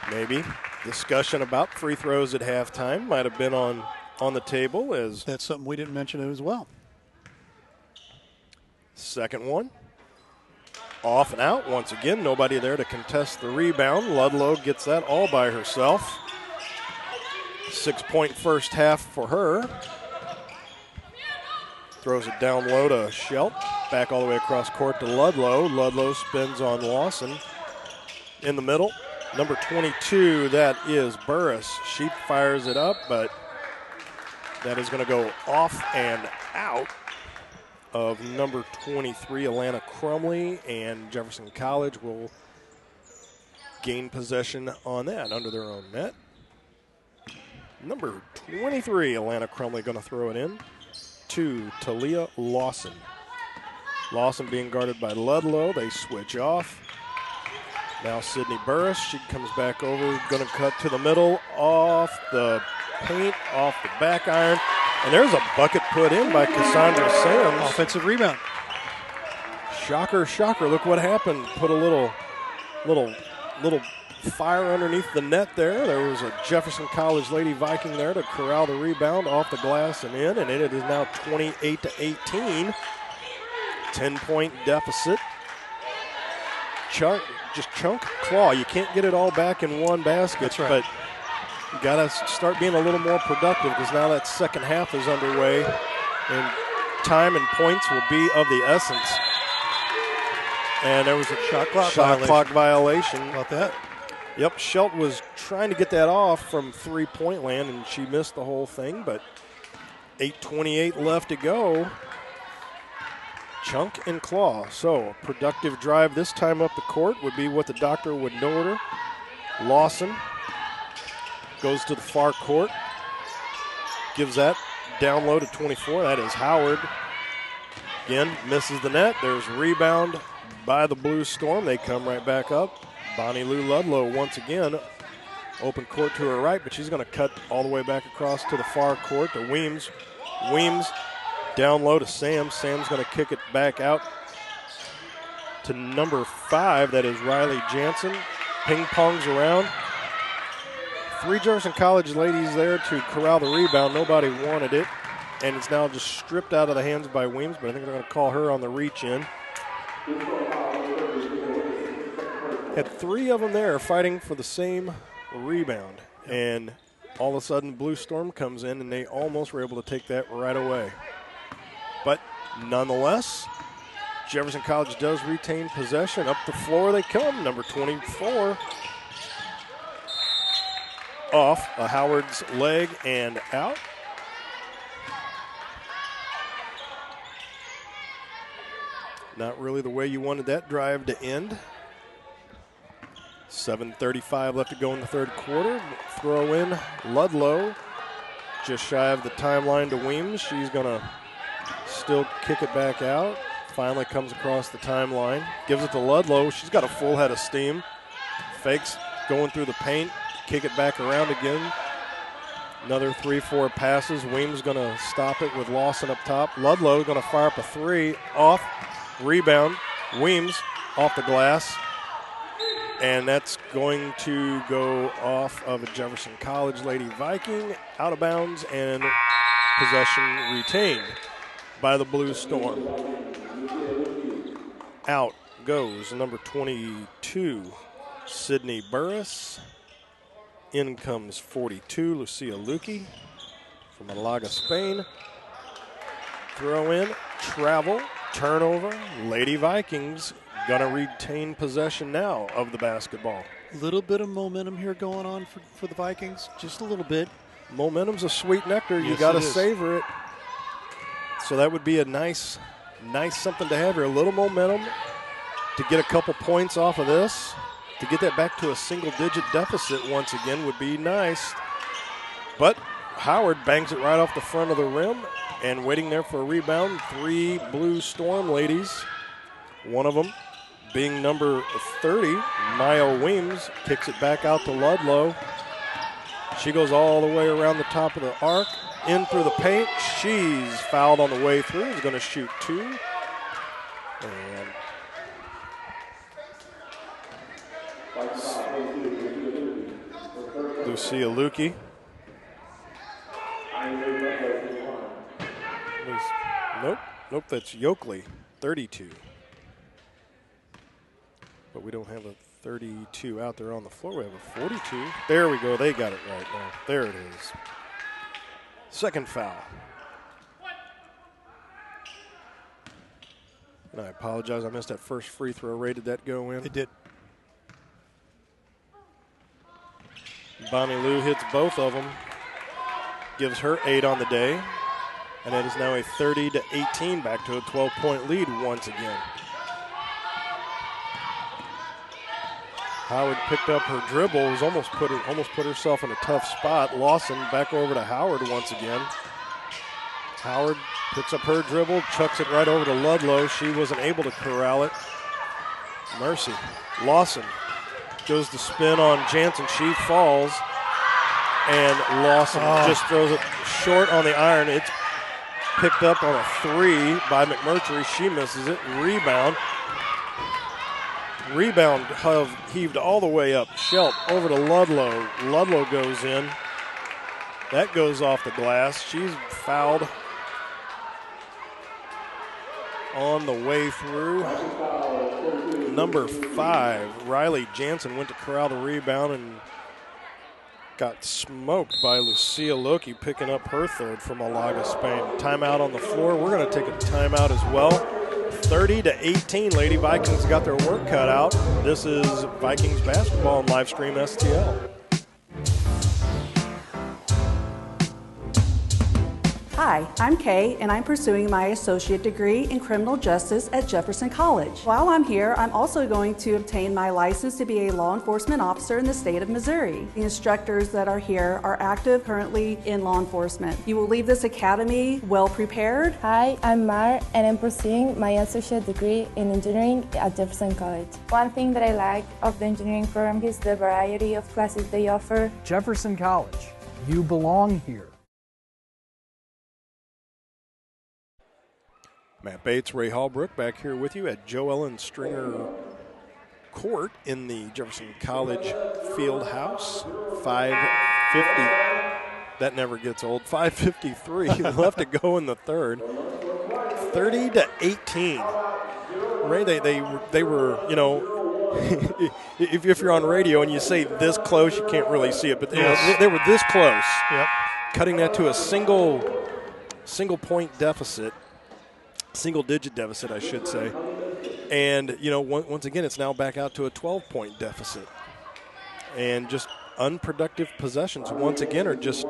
maybe discussion about free throws at halftime might have been on the table. As that's something we didn't mention as well. Second one. Off and out. Once again, nobody there to contest the rebound. Ludlow gets that all by herself. 6-point first half for her. Throws it down low to Schelt. Back all the way across court to Ludlow. Ludlow spins on Lawson. In the middle, number 22, that is Burris. She fires it up, but that is going to go off and out of number 23, Alana Crumley, and Jefferson College will gain possession on that under their own net. Number 23, Alana Crumley, going to throw it in to Talia Lawson. Lawson being guarded by Ludlow. They switch off. Now Sydney Burris. She comes back over, going to cut to the middle, off the paint, off the back iron. And there's a bucket put in by Cassandra Sams. Offensive rebound. Shocker, shocker. Look what happened. Put a little fire underneath the net there. There was a Jefferson College Lady Viking there to corral the rebound off the glass and in. And it is now 28-18. 10-point deficit. Chunk claw. You can't get it all back in one basket. That's right. But you got to start being a little more productive because now that second half is underway and time and points will be of the essence. And there was a shot clock violation. How about that? Yep, Schelt was trying to get that off from three-point land, and she missed the whole thing, but 8:28 left to go. Chunk and claw. So, productive drive this time up the court would be what the doctor would order. Lawson goes to the far court. Gives that down low to 24. That is Howard. Again, misses the net. There's rebound by the Blue Storm. They come right back up. Bonnie Lou Ludlow once again. Open court to her right, but she's going to cut all the way back across to the far court to Weems. Weems down low to Sam. Sam's going to kick it back out to number 5. That is Riley Jansen. Ping pongs around. 3 Jefferson College ladies there to corral the rebound. Nobody wanted it. And it's now just stripped out of the hands by Weems, but I think they're going to call her on the reach in. Had 3 of them there fighting for the same rebound. And all of a sudden, Blue Storm comes in, and they almost were able to take that right away. But nonetheless, Jefferson College does retain possession. Up the floor they come. Number 24. Off a Howard's leg and out. Not really the way you wanted that drive to end. 7:35 left to go in the third quarter. Throw in Ludlow. Just shy of the timeline to Weems. She's going to still kick it back out. Finally comes across the timeline. Gives it to Ludlow. She's got a full head of steam. Fakes going through the paint. Kick it back around again. Another 3-4 passes. Weems going to stop it with Lawson up top. Ludlow going to fire up a 3. Off. Rebound. Weems off the glass. And that's going to go off of a Jefferson College Lady Viking. Out of bounds and possession retained by the Blue Storm. Out goes number 22, Sydney Burris. In comes 42, Lucia Luque from Malaga, Spain. Throw in, travel, turnover. Lady Vikings going to retain possession now of the basketball. A little bit of momentum here going on for the Vikings, just a little bit. Momentum's a sweet nectar. You Yes, got to it is. savor it. So that would be a nice something to have here. A little momentum to get a couple points off of this. To get that back to a single-digit deficit once again would be nice. But Howard bangs it right off the front of the rim and waiting there for a rebound. 3 Blue Storm ladies. One of them being number 30, Maya Weems, kicks it back out to Ludlow. She goes all the way around the top of the arc, in through the paint. She's fouled on the way through. Is going to shoot 2. And Lucia Lukey. Nope, that's Yoakley, 32. But we don't have a 32 out there on the floor. We have a 42. There we go. They got it right now. There it is. Second foul. And I apologize. I missed that first free throw. Ray, did that go in? It did. Bonnie Lou hits both of them. Gives her 8 on the day. And it is now a 30-18, back to a 12-point lead once again. Howard picked up her dribble, was almost put herself in a tough spot. Lawson back over to Howard once again. Howard picks up her dribble, chucks it right over to Ludlow. She wasn't able to corral it. Mercy. Lawson goes to spin on Jansen. She falls, and Lawson just throws it short on the iron. It's picked up on a 3 by McMurtry. She misses it. Rebound heaved all the way up. Shelp over to Ludlow. Ludlow goes in. That goes off the glass. She's fouled on the way through. Number 5, Riley Jansen, went to corral the rebound and got smoked by Lucia Loki, picking up her 3rd from Malaga, Spain. Timeout on the floor. We're going to take a timeout as well. 30-18, Lady Vikings got their work cut out. This is Vikings basketball on Livestream STL. Hi, I'm Kay, and I'm pursuing my associate degree in criminal justice at Jefferson College. While I'm here, I'm also going to obtain my license to be a law enforcement officer in the state of Missouri. The instructors that are here are active currently in law enforcement. You will leave this academy well prepared. Hi, I'm Mar, and I'm pursuing my associate degree in engineering at Jefferson College. One thing that I like of the engineering program is the variety of classes they offer. Jefferson College, you belong here. Matt Bates, Ray Hallbrook back here with you at Joe Ellen Stringer Court in the Jefferson College Field House. 5:50. That never gets old. 5:53 left to go in the third. 30-18. Ray, they were, you know, if you're on radio and you say this close, you can't really see it, but they were this close. Yep. Cutting that to a single point deficit. Single-digit deficit, I should say. And, you know, once again, it's now back out to a 12-point deficit. And just unproductive possessions, once again, are just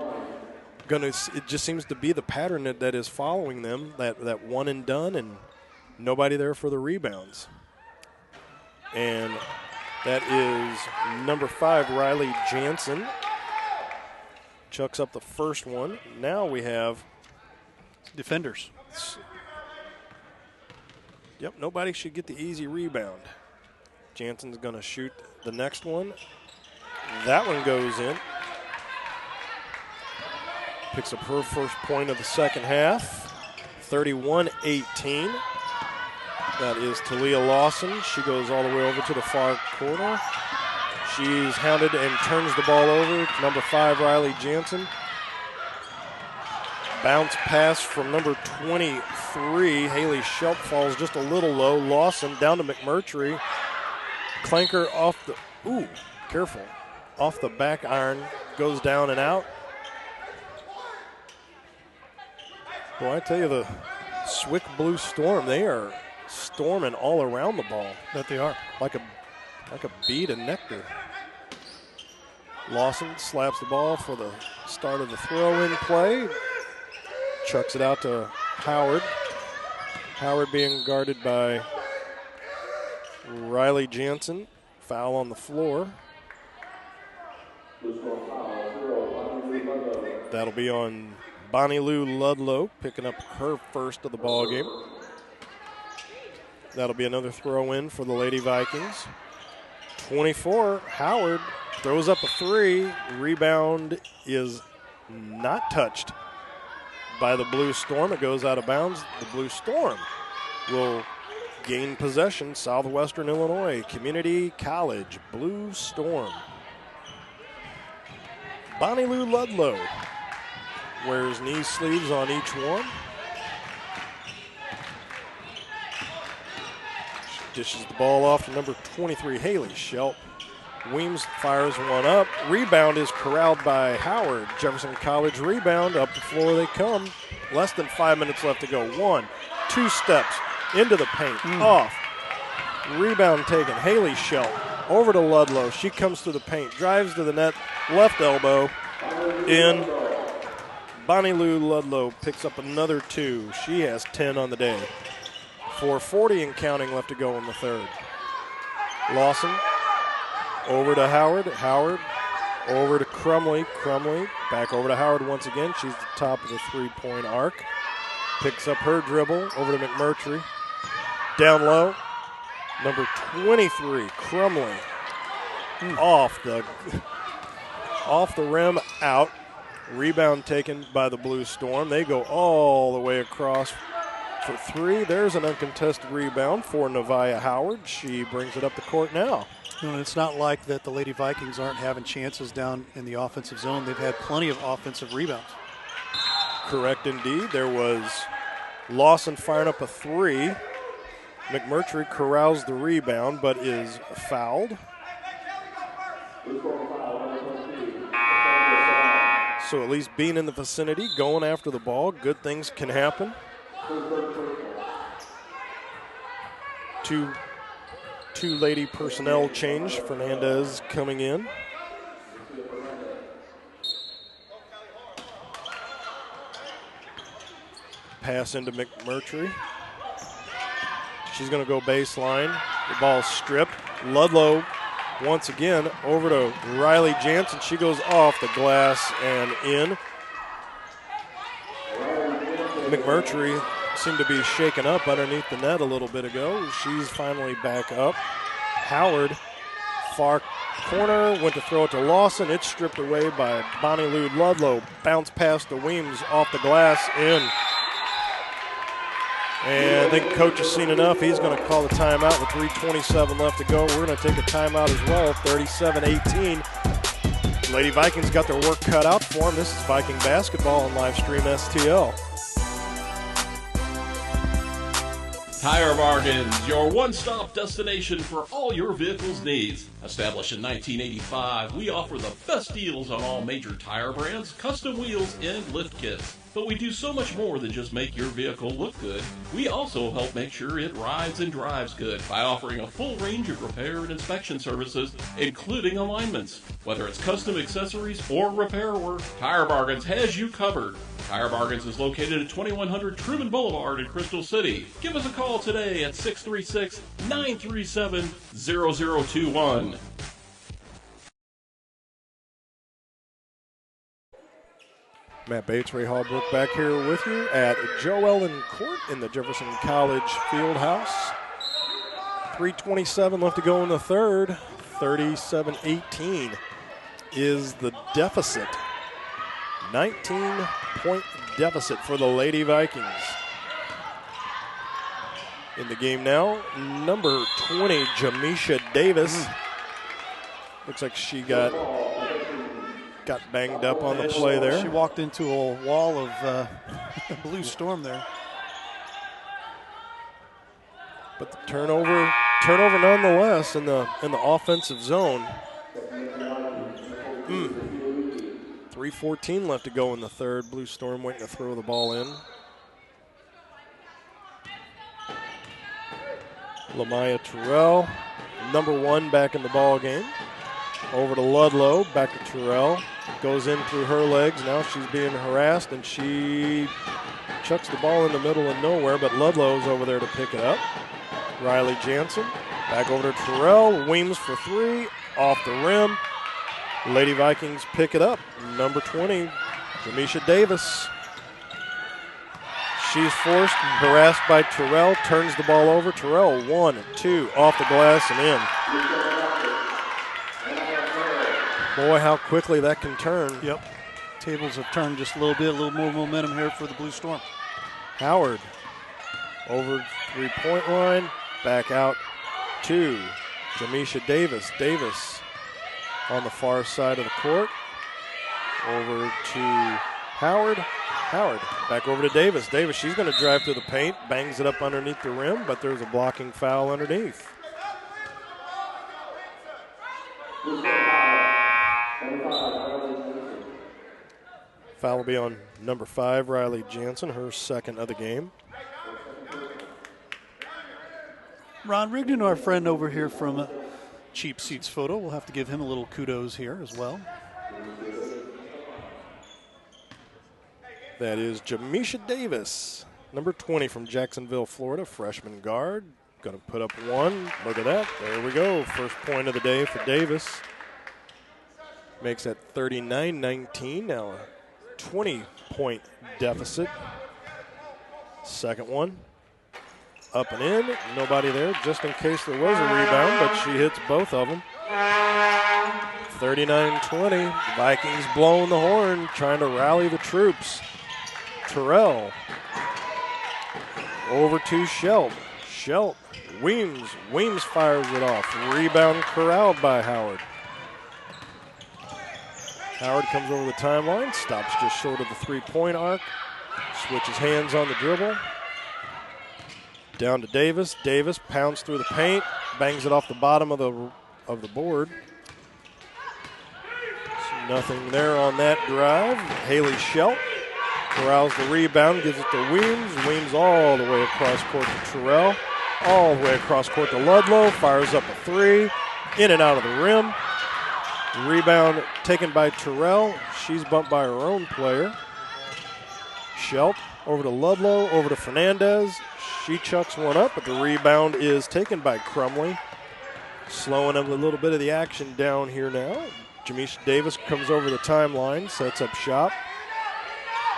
going to – it just seems to be the pattern that is following them, that one and done, and nobody there for the rebounds. And that is number 5, Riley Jansen. Chucks up the first one. Now we have – defenders. Yep, nobody should get the easy rebound. Jansen's going to shoot the next one. That one goes in. Picks up her first point of the second half. 31-18. That is Talia Lawson. She goes all the way over to the far corner. She's hounded and turns the ball over. Number 5, Riley Jansen. Bounce pass from number 23, Haley Shelp, falls just a little low. Lawson down to McMurtry. Clanker off the, careful. Off the back iron, goes down and out. Well, I tell you, the SWIC Blue Storm, they are storming all around the ball. That they are. Like a bee to nectar. Lawson slaps the ball for the start of the throw-in play. Chucks it out to Howard. Howard being guarded by Riley Jansen. Foul on the floor. That'll be on Bonnie Lou Ludlow, picking up her first of the ball game. That'll be another throw-in for the Lady Vikings. 24, Howard throws up a three. Rebound is not touched by the Blue Storm. It goes out of bounds. The Blue Storm will gain possession. Southwestern Illinois Community College Blue Storm. Bonnie Lou Ludlow wears knee sleeves on each one. Dishes the ball off to number 23, Haley Shelp. Weems fires one up. Rebound is corralled by Howard. Jefferson College rebound. Up the floor they come. Less than 5 minutes left to go. 1, 2 steps into the paint. Off. Rebound taken. Haley Shelp over to Ludlow. She comes to the paint. Drives to the net. Left elbow. In. Bonnie Lou Ludlow picks up another 2. She has 10 on the day. 4:40 and counting left to go in the third. Lawson over to Howard. Howard over to Crumley. Crumley back over to Howard once again. She's the top of the three-point arc. Picks up her dribble over to McMurtry. Down low. Number 23, Crumley. Off the rim, out. Rebound taken by the Blue Storm. They go all the way across for 3. There's an uncontested rebound for Nevaeh Howard. She brings it up the court now. And it's not like that the Lady Vikings aren't having chances down in the offensive zone. They've had plenty of offensive rebounds. Correct indeed. There was Lawson firing up a 3. McMurtry corrals the rebound but is fouled. So at least being in the vicinity, going after the ball, good things can happen. Two Lady personnel change. Fernandez coming in. Pass into McMurtry. She's going to go baseline. The ball's stripped. Ludlow once again over to Riley Jansen. She goes off the glass and in. McMurtry seemed to be shaken up underneath the net a little bit ago. She's finally back up. Howard, far corner, went to throw it to Lawson. It's stripped away by Bonnie Lou Ludlow. Bounce past the Weems, off the glass, in. And I think coach has seen enough. He's going to call the timeout with 3:27 left to go. We're going to take a timeout as well, 37-18. Lady Vikings got their work cut out for them. This is Viking basketball on live stream STL. Tire Bargains, your one-stop destination for all your vehicle's needs. Established in 1985, we offer the best deals on all major tire brands, custom wheels, and lift kits. But we do so much more than just make your vehicle look good. We also help make sure it rides and drives good by offering a full range of repair and inspection services, including alignments. Whether it's custom accessories or repair work, Tire Bargains has you covered. Tire Bargains is located at 2100 Truman Boulevard in Crystal City. Give us a call today at 636-937-0021. Matt Bates, Ray Hallbrook back here with you at Joe Ellen Court in the Jefferson College Fieldhouse. 3:27 left to go in the third. 37-18 is the deficit. 19-point deficit for the Lady Vikings. In the game now, number 20, Jamisha Davis. Looks like she got banged up on the play there. She walked into a wall of Blue Storm there. But the turnover nonetheless in the offensive zone. 3:14 left to go in the third. Blue Storm waiting to throw the ball in. Lamaya Terrell, number 1, back in the ball game. Over to Ludlow, back to Terrell. Goes in through her legs. Now she's being harassed, and she chucks the ball in the middle of nowhere, but Ludlow's over there to pick it up. Riley Jansen, back over to Terrell. Weems for 3, off the rim. Lady Vikings pick it up. Number 20, Jamisha Davis. She's forced, harassed by Terrell, turns the ball over. Terrell, 1 and 2, off the glass and in. Boy, how quickly that can turn. Yep. Tables have turned just a little more momentum here for the Blue Storm. Howard over 3-point line, back out to Jamisha Davis. Davis on the far side of the court. Over to Howard. Howard back over to Davis. Davis, she's going to drive through the paint, bangs it up underneath the rim, but there's a blocking foul underneath. Foul will be on number 5, Riley Jansen, her second of the game. Ron Rigdon, our friend over here from Cheap Seats Photo, we'll have to give him a little kudos here as well. That is Jamisha Davis, number 20 from Jacksonville, Florida, freshman guard. Going to put up 1. Look at that. There we go. First point of the day for Davis. Makes that 39-19. Now a 20-point deficit. Second one. Up and in. Nobody there just in case there was a rebound, but she hits both of them. 39-20. Vikings blowing the horn, trying to rally the troops. Terrell over to Schelt. Schelt, Weems. Weems fires it off. Rebound corralled by Howard. Howard comes over the timeline, stops just short of the 3-point arc. Switches hands on the dribble. Down to Davis. Davis pounds through the paint, bangs it off the bottom of the board. So nothing there on that drive. Haley Schelt corrals the rebound, gives it to Weems. Weems all the way across court to Terrell. All the way across court to Ludlow. Fires up a 3. In and out of the rim. Rebound taken by Terrell. She's bumped by her own player. Schelt over to Ludlow, over to Fernandez. She chucks one up, but the rebound is taken by Crumley. Slowing up a little bit of the action down here now. Jamisha Davis comes over the timeline, sets up shop.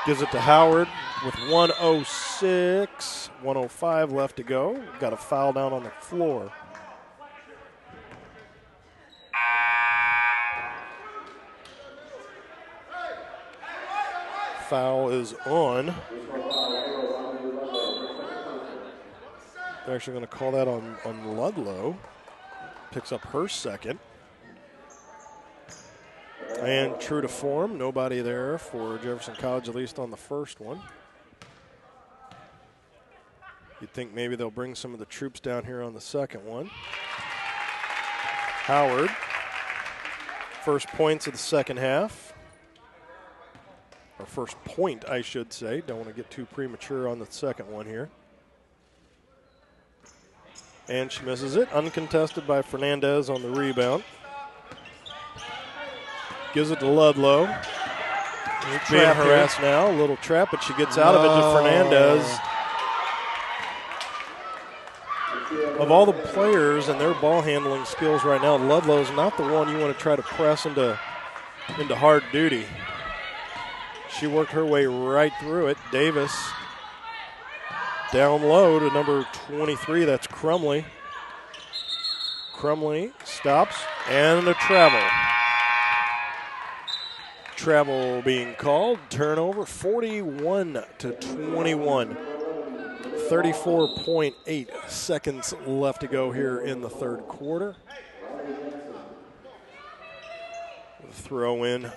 Gives it to Howard with 1:06, 1:05 left to go. Got a foul down on the floor. Foul is on. They're actually going to call that on Ludlow. Picks up her second. And true to form, nobody there for Jefferson College, at least on the first one. You'd think maybe they'll bring some of the troops down here on the second one. Howard, first points of the second half. Or first point, I should say. Don't want to get too premature on the second one here. And she misses it. Uncontested by Fernandez on the rebound. Gives it to Ludlow. Being harassed now. A little trap, but she gets out of it to Fernandez. Of all the players and their ball handling skills right now, Ludlow's not the one you want to try to press into hard duty. She worked her way right through it. Davis down low to number 23. That's Crumley. Crumley stops and a travel. Travel being called. Turnover 41-21. 34.8 seconds left to go here in the third quarter. Throw in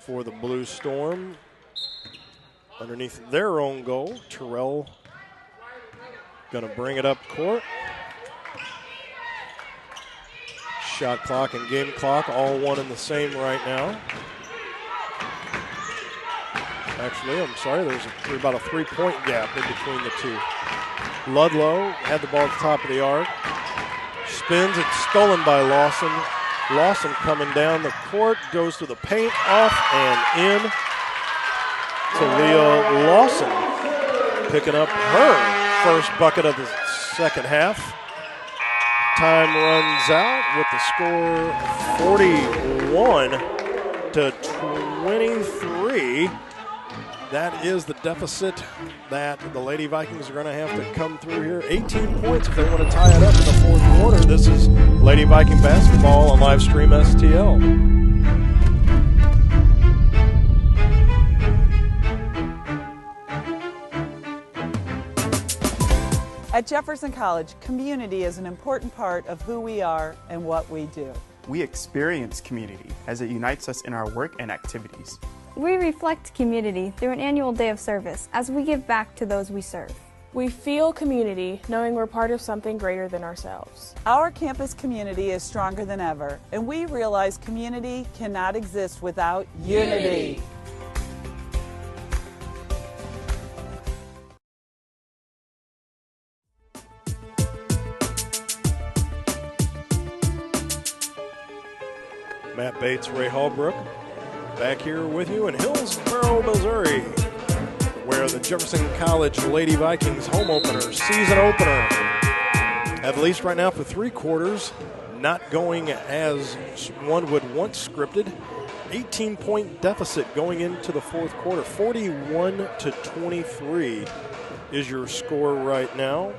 for the Blue Storm underneath their own goal. Terrell going to bring it up court. Shot clock and game clock all one and the same right now. Actually, I'm sorry, there's about a 3-point gap in between the two. Ludlow had the ball at the top of the arc. Spins, it's stolen by Lawson. Lawson coming down the court, goes to the paint, off and in. Talia Lawson picking up her first bucket of the second half. Time runs out with the score 41-23. That is the deficit that the Lady Vikings are going to have to come through here. 18 points if they want to tie it up in the fourth quarter. This is Lady Viking basketball on live stream STL. At Jefferson College, community is an important part of who we are and what we do. We experience community as it unites us in our work and activities. We reflect community through an annual day of service as we give back to those we serve. We feel community knowing we're part of something greater than ourselves. Our campus community is stronger than ever, and we realize community cannot exist without unity. Matt Bates, Ray Hallbrook, back here with you in Hillsboro, Missouri, where the Jefferson College Lady Vikings home opener, season opener, at least right now for 3 quarters, not going as one would want scripted. 18-point deficit going into the fourth quarter. 41-23 is your score right now.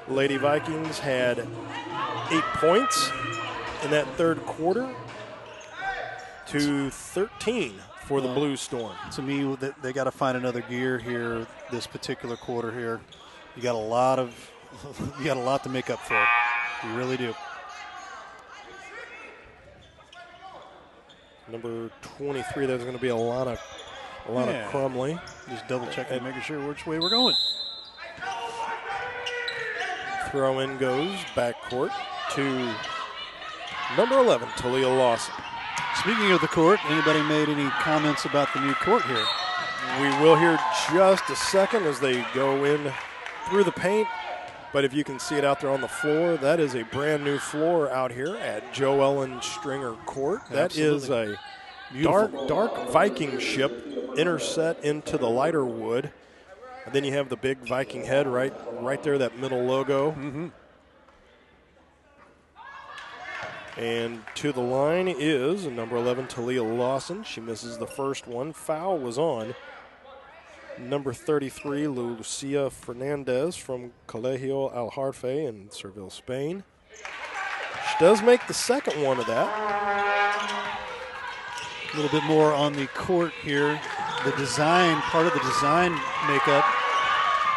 Lady Vikings had 8 points in that third quarter to 13 for the Blue Storm. To me, they got to find another gear here this particular quarter here. You got a lot to make up for it. You really do. Number 23, there's going to be a lot of Crumley. Just double checking, making sure which way we're going. Throw in goes backcourt to number 11, Talia Lawson. Speaking of the court, anybody made any comments about the new court here? We will hear just a second as they go in through the paint. But if you can see it out there on the floor, that is a brand new floor out here at Joe Ellen Stringer Court. That is a dark Viking ship interset into the lighter wood. And then you have the big Viking head right there, that middle logo. Mm-hmm. And to the line is number 11, Talia Lawson. She misses the first one. Foul was on number 33, Lucia Fernandez from Colegio Al Harfe in Seville, Spain. She does make the second one of that. A little bit more on the court here. The design, part of the design makeup,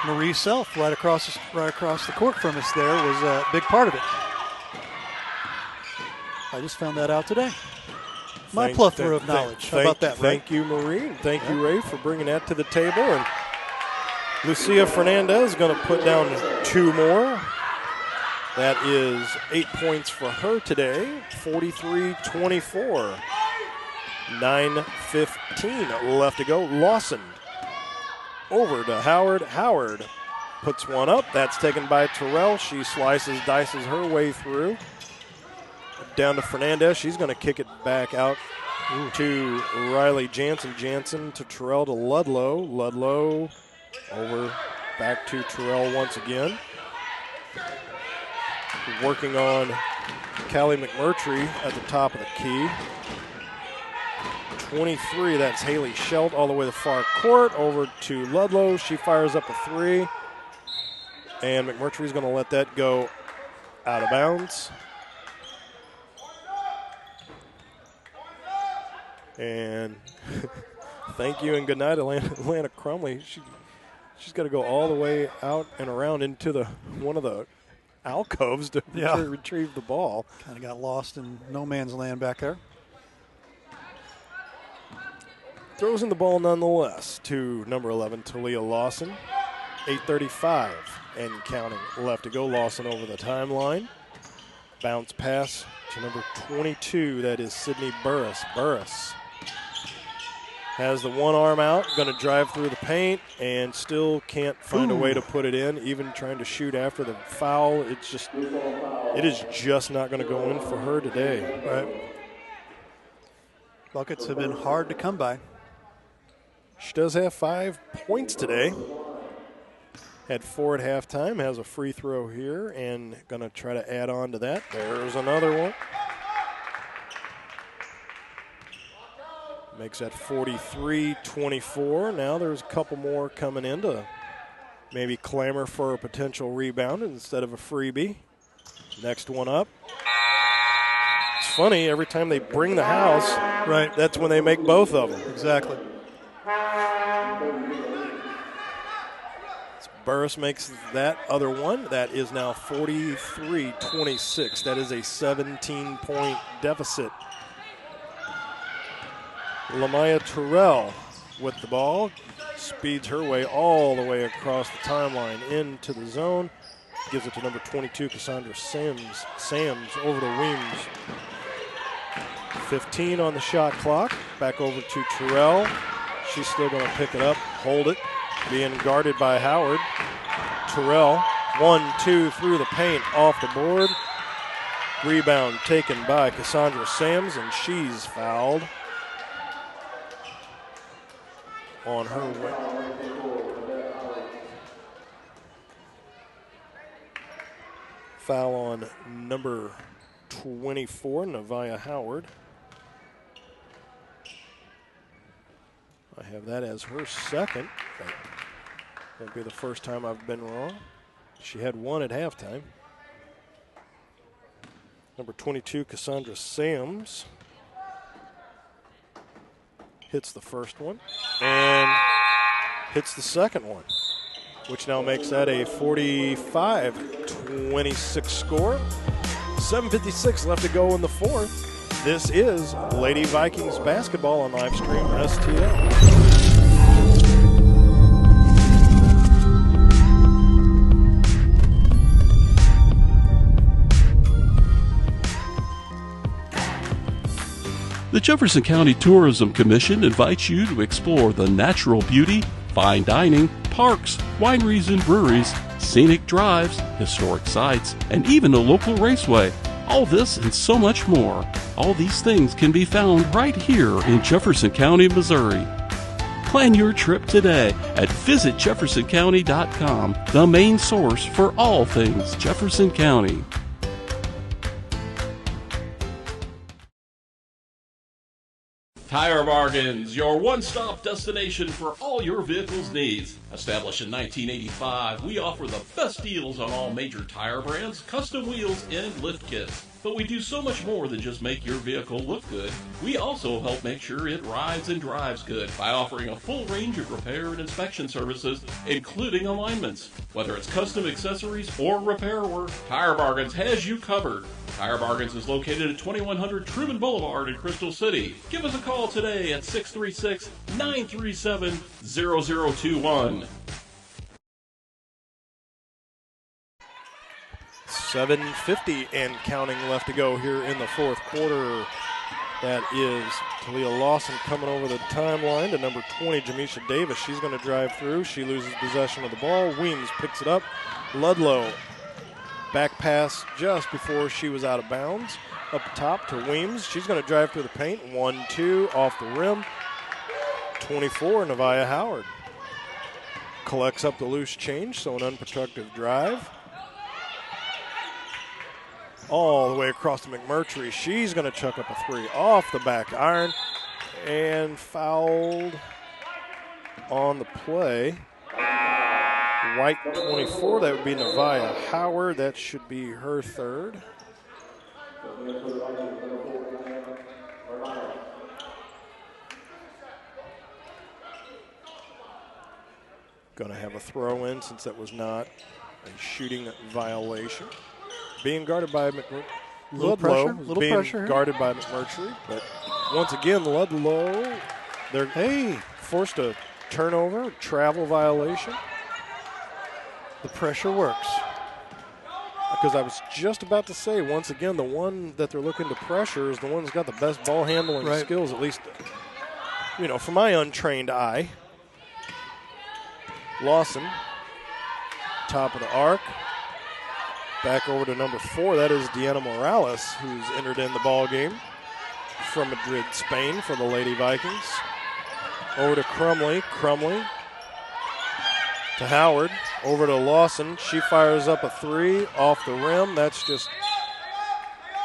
Marie Self right across the court from us there was a big part of it. I just found that out today. My plethora of knowledge. How about that, Ray? Thank you, Marie. Thank you, Ray, for bringing that to the table. And Lucia Fernandez is going to put down 2 more. That is 8 points for her today. 43-24. 9:15 left to go. Lawson over to Howard. Howard puts one up. That's taken by Terrell. She dices her way through. Down to Fernandez. She's going to kick it back out to Riley Jansen. Jansen to Terrell to Ludlow. Ludlow over back to Terrell once again. Working on Callie McMurtry at the top of the key. 23, that's Haley Schelt all the way to the far court. Over to Ludlow. She fires up a 3. And McMurtry's going to let that go out of bounds. And thank you and good night, Atlanta Crumley. She's got to go all the way out and around into one of the alcoves to retrieve the ball. Kind of got lost in no man's land back there. Throws in the ball nonetheless to number 11, Talia Lawson. 8:35 and counting left to go. Lawson over the timeline. Bounce pass to number 22. That is Sydney Burris. Burris Has the one arm out, going to drive through the paint, and still can't find a way to put it in, even trying to shoot after the foul. It is just not going to go in for her today. Right. Buckets have been hard to come by. She does have 5 points today. Had 4 at halftime, has a free throw here, and going to try to add on to that. There's another one. Makes that 43-24. Now there's a couple more coming in to maybe clamor for a potential rebound instead of a freebie. Next one up. It's funny, every time they bring the house, right, that's when they make both of them. Exactly. Burris makes that other one. That is now 43-26. That is a 17-point deficit. Lamaya Terrell with the ball. Speeds her way all the way across the timeline into the zone. Gives it to number 22, Cassandra Sams over to Weems. 15 on the shot clock. Back over to Terrell. She's still going to pick it up, hold it. Being guarded by Howard. Terrell, 1-2 through the paint, off the board. Rebound taken by Cassandra Sams, and she's fouled on her way. Foul on number 24, Nevaeh Howard. I have that as her second. That won't be the first time I've been wrong. She had 1 at halftime. Number 22, Cassandra Sams, hits the first one and hits the second one, which now makes that a 45-26 score. 7:56 left to go in the fourth. This is Lady Vikings basketball on Livestream STL. The Jefferson County Tourism Commission invites you to explore the natural beauty, fine dining, parks, wineries and breweries, scenic drives, historic sites, and even a local raceway. All this and so much more. All these things can be found right here in Jefferson County, Missouri. Plan your trip today at visitjeffersoncounty.com, the main source for all things Jefferson County. Tire Bargains, your one-stop destination for all your vehicle's needs. Established in 1985, we offer the best deals on all major tire brands, custom wheels, and lift kits. But we do so much more than just make your vehicle look good. We also help make sure it rides and drives good by offering a full range of repair and inspection services, including alignments. Whether it's custom accessories or repair work, Tire Bargains has you covered. Tire Bargains is located at 2100 Truman Boulevard in Crystal City. Give us a call today at 636-937-0021. 7:50 and counting left to go here in the fourth quarter. That is Talia Lawson coming over the timeline to number 20, Jamisha Davis. She's going to drive through. She loses possession of the ball. Weems picks it up. Ludlow, back pass just before she was out of bounds. Up top to Weems. She's going to drive through the paint. 1-2 off the rim. 24, Nevaeh Howard. Collects up the loose change, so an unproductive drive. All the way across to McMurtry. She's going to chuck up a three off the back iron and fouled on the play. White 24, that would be Nevaeh Howard. That should be her third. Going to have a throw in since that was not a shooting violation. Being guarded by Ludlow, being guarded by McMurtry, but once again, Ludlow, they're forced a turnover, travel violation. The pressure works. Because I was just about to say, once again, the one that they're looking to pressure is the one who's got the best ball handling skills, at least for my untrained eye. Lawson, top of the arc. Back over to number 4. That is Deanna Morales, who's entered in the ball game from Madrid, Spain, for the Lady Vikings. Over to Crumley. Crumley to Howard. Over to Lawson. She fires up a 3 off the rim. That's just,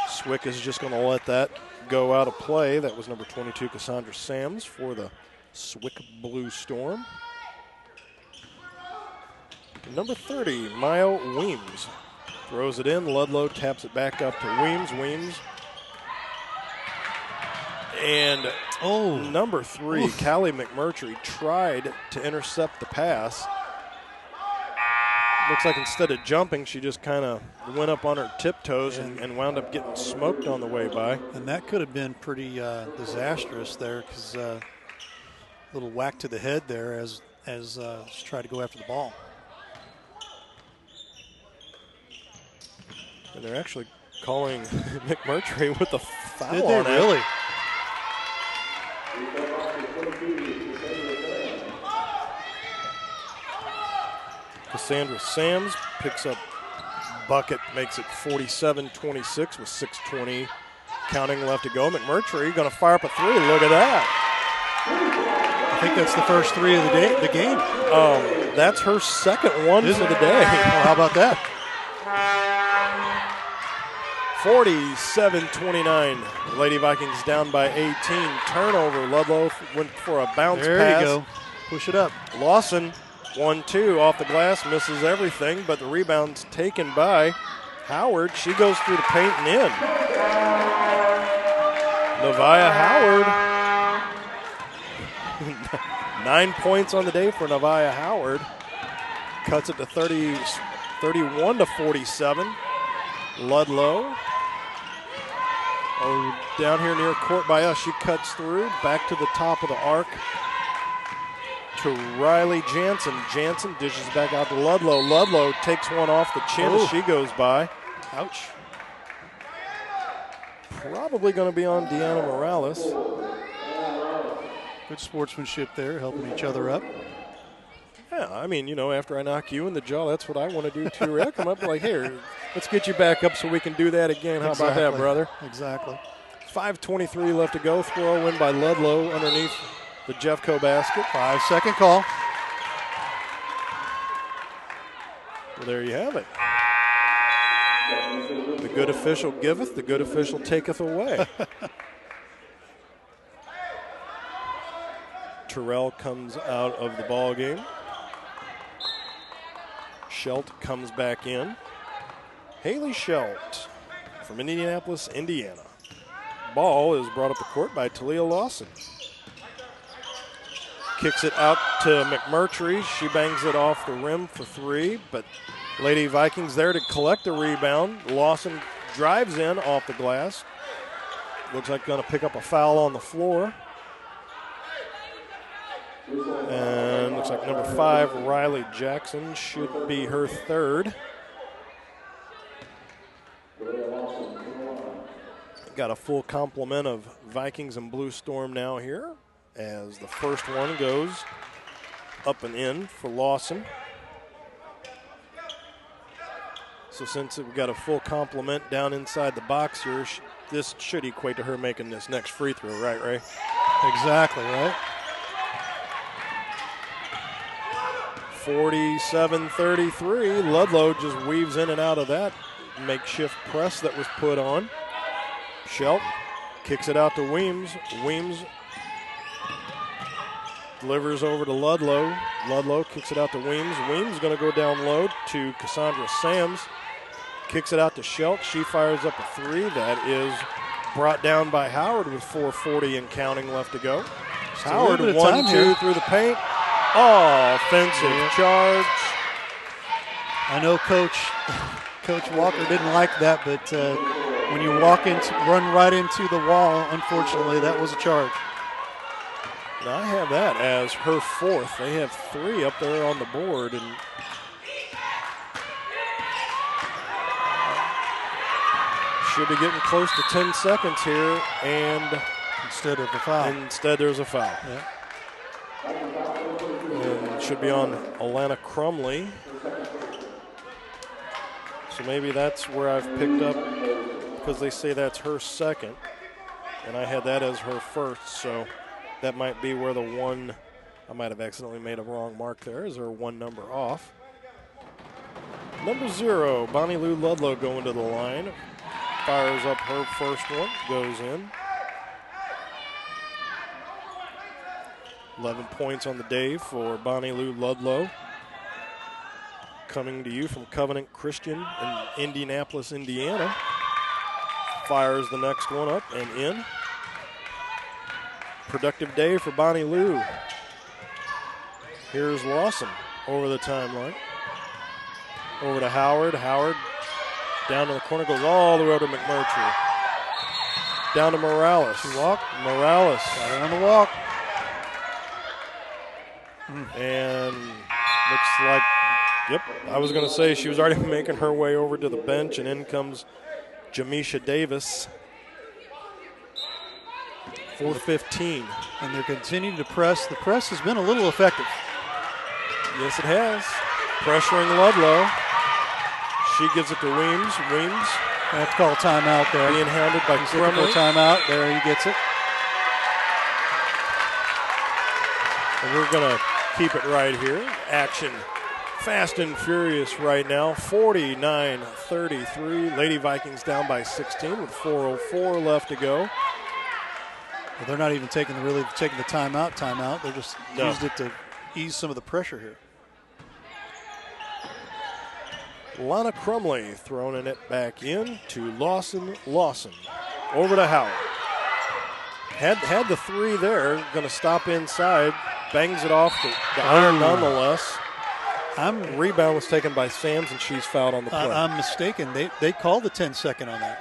SWIC is just going to let that go out of play. That was number 22, Cassandra Sams, for the SWIC Blue Storm. Number 30, Maya Weems. Throws it in. Ludlow taps it back up to Weems. Weems. And number 3, Callie McMurtry, tried to intercept the pass. Looks like instead of jumping, she just kind of went up on her tiptoes and wound up getting smoked on the way by. And that could have been pretty disastrous there, because a little whack to the head there as she tried to go after the ball. And they're actually calling McMurtry with the foul. Did they on really? Cassandra Sams picks up bucket, makes it 47-26 with 6:20 counting left to go. McMurtry going to fire up a 3. Look at that. I think that's the first 3 of the game. That's her second one for the day. Well, how about that? 47-29. Lady Vikings down by 18. Turnover. Ludlow went for a bounce pass. There you go. Push it up. Lawson, 1-2 off the glass, misses everything, but the rebound's taken by Howard. She goes through the paint and in. Nevaeh Howard. 9 points on the day for Nevaeh Howard. Cuts it to 31-47. Ludlow. Down here near court by us, she cuts through, back to the top of the arc to Riley Jansen. Jansen dishes back out to Ludlow. Ludlow takes one off the chin as she goes by. Ouch. Probably going to be on Deanna Morales. Good sportsmanship there, helping each other up. Yeah, I mean, after I knock you in the jaw, that's what I want to do too. I'll come up like, here, let's get you back up so we can do that again. How about that, brother? Exactly. 5:23 left to go. Throw in by Ludlow underneath the Jeffco basket. 5-second call. Well, there you have it. The good official giveth, the good official taketh away. Terrell comes out of the ball game. Schelt comes back in. Haley Schelt from Indianapolis, Indiana. Ball is brought up the court by Talia Lawson. Kicks it out to McMurtry. She bangs it off the rim for 3, but Lady Vikings there to collect the rebound. Lawson drives in off the glass. Looks like going to pick up a foul on the floor. And looks like number 5, Riley Jackson, should be her third. Got a full complement of Vikings and Blue Storm now here, as the first one goes up and in for Lawson. So since we've got a full complement down inside the box here, this should equate to her making this next free throw, right, Ray? Exactly, right? 47-33. Ludlow just weaves in and out of that makeshift press that was put on. Schelt kicks it out to Weems. Weems delivers over to Ludlow. Ludlow kicks it out to Weems. Weems going to go down low to Cassandra Sams. Kicks it out to Schelt. She fires up a 3. That is brought down by Howard with 4:40 and counting left to go. Howard 1-2 through the paint. Offensive charge. I know Coach Walker didn't like that, but when you run right into the wall, unfortunately, that was a charge. Now I have that as her 4th. They have 3 up there on the board, and should be getting close to 10 seconds here. And Instead of a foul. Instead, there's a foul. Yeah. And it should be on Alana Crumley. So maybe that's where I've picked up, because they say that's her second, and I had that as her first, so that might be where the one, I might have accidentally made a wrong mark there. Is there one number off? Number 0, Bonnie Lou Ludlow going to the line. Fires up her first one, goes in. 11 points on the day for Bonnie Lou Ludlow. Coming to you from Covenant Christian in Indianapolis, Indiana. Fires the next one up and in. Productive day for Bonnie Lou. Here's Lawson over the timeline. Over to Howard. Howard down to the corner, goes all the way over to McMurtry. Down to Morales. She walked. Morales. Got her on the walk. And looks like, yep, I was going to say she was already making her way over to the bench, and in comes Jamisha Davis. 4:15. And they're continuing to press. The press has been a little effective. Yes, it has. Pressuring Ludlow. She gives it to Weems. Weems. I have to call a timeout there. Being hounded by Crumley. Timeout. There he gets it. And we're going to keep it right here. Action fast and furious right now. 49-33. Lady Vikings down by 16 with 4:04 left to go. Well, they're not even taking the timeout. They're just used it to ease some of the pressure here. Lana Crumley throwing it back in to Lawson. Lawson over to Howard. Had the three there. Going to stop inside. Bangs it off the iron nonetheless. Rebound was taken by Sams, and she's fouled on the play. I'm mistaken. They called the 10-second on that.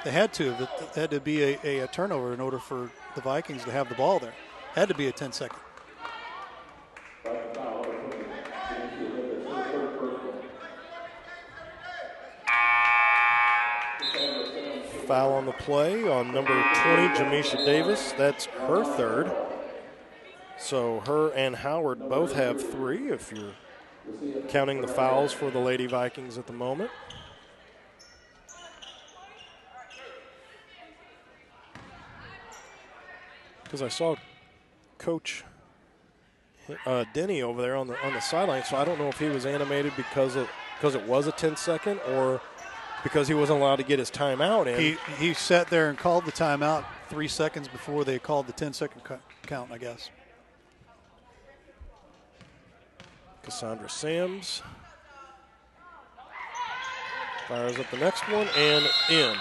They had to. But it had to be a turnover in order for the Vikings to have the ball there. Had to be a 10-second. Foul on the play on number 20, Jamisha Davis. That's her third. So her and Howard both have 3 if you're counting the fouls for the Lady Vikings at the moment. Because I saw Coach Denny over there on the sideline, so I don't know if he was animated because it was a 10-second or because he wasn't allowed to get his timeout in. He sat there and called the timeout 3 seconds before they called the 10-second count, I guess. Cassandra Sams fires up the next one and in.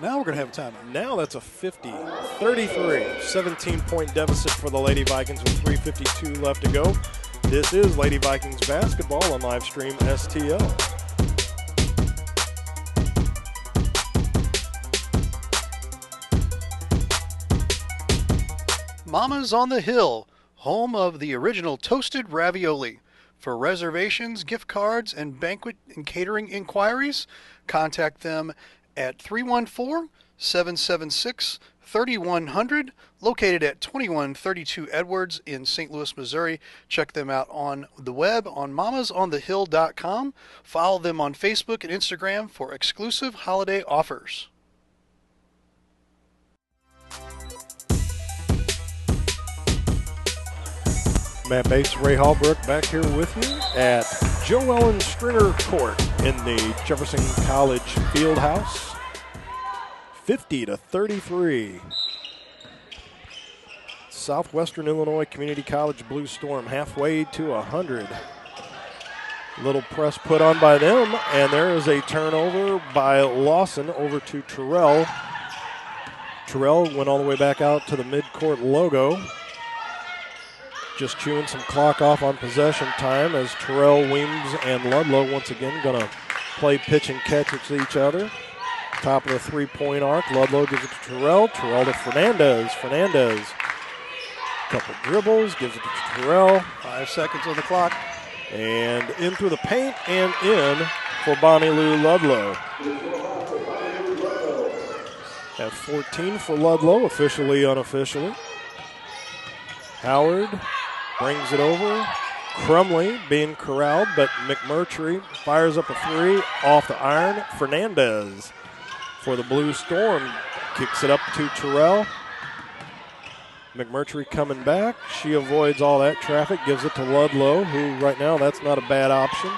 Now we're going to have a timeout. Now that's a 50-33, 17-point deficit for the Lady Vikings with 3:52 left to go. This is Lady Vikings basketball on live stream STL. Mama's on the Hill, home of the original toasted ravioli. For reservations, gift cards, and banquet and catering inquiries, contact them at 314-776-3100, located at 2132 Edwards in St. Louis, Missouri. Check them out on the web on mamasonthehill.com. Follow them on Facebook and Instagram for exclusive holiday offers. Matt Bates, Ray Hallbrook back here with you at Joe Ellen Stringer Court in the Jefferson College Fieldhouse. 50-33. Southwestern Illinois Community College Blue Storm halfway to 100. Little press put on by them, and there is a turnover by Lawson over to Terrell. Terrell went all the way back out to the midcourt logo. Just chewing some clock off on possession time as Terrell, Weems, and Ludlow once again going to play pitch and catch with each other. Top of the three-point arc. Ludlow gives it to Terrell. Terrell to Fernandez. Fernandez. Couple dribbles. Gives it to Terrell. 5 seconds on the clock. And in through the paint and in for Bonnie Lou Ludlow. At 14 for Ludlow, officially, unofficially. Howard brings it over. Crumley being corralled, but McMurtry fires up a three off the iron. Fernandez for the Blue Storm kicks it up to Terrell. McMurtry coming back. She avoids all that traffic, gives it to Ludlow, who right now that's not a bad option.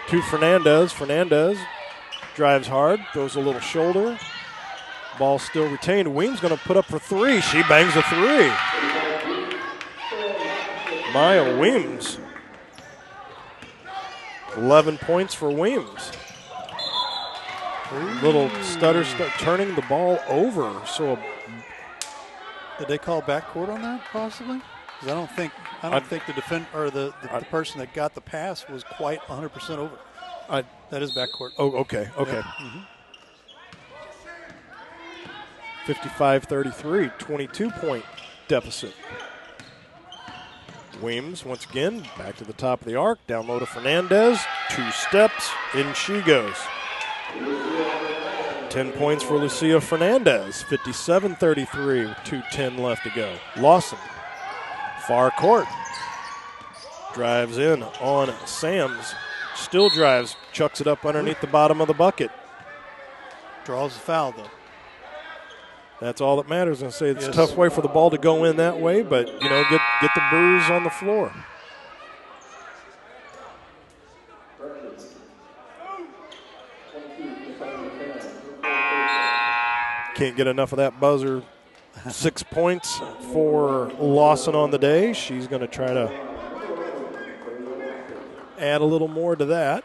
To Fernandez. Fernandez drives hard, throws a little shoulder. Ball still retained. Weems going to put up for three. She bangs a three. Maya Weems. 11 points for Weems. Little stutter, turning the ball over. So, did they call backcourt on that possibly? Because I don't think the defend or the person that got the pass was quite 100% over. That is backcourt. Oh, okay. Yeah. Mm-hmm. 55-33, 22-point deficit. Weems, once again, back to the top of the arc. Down low to Fernandez. 2 steps. In she goes. 10 points for Lucia Fernandez. 57-33 with 2:10 left to go. Lawson, far court. Drives in on Sams. Still drives. Chucks it up underneath the bottom of the bucket. Draws the foul, though. That's all that matters. I say it's a tough way for the ball to go in that way, but, you know, get the bruise on the floor. Can't get enough of that buzzer. 6 points for Lawson on the day. She's going to try to add a little more to that.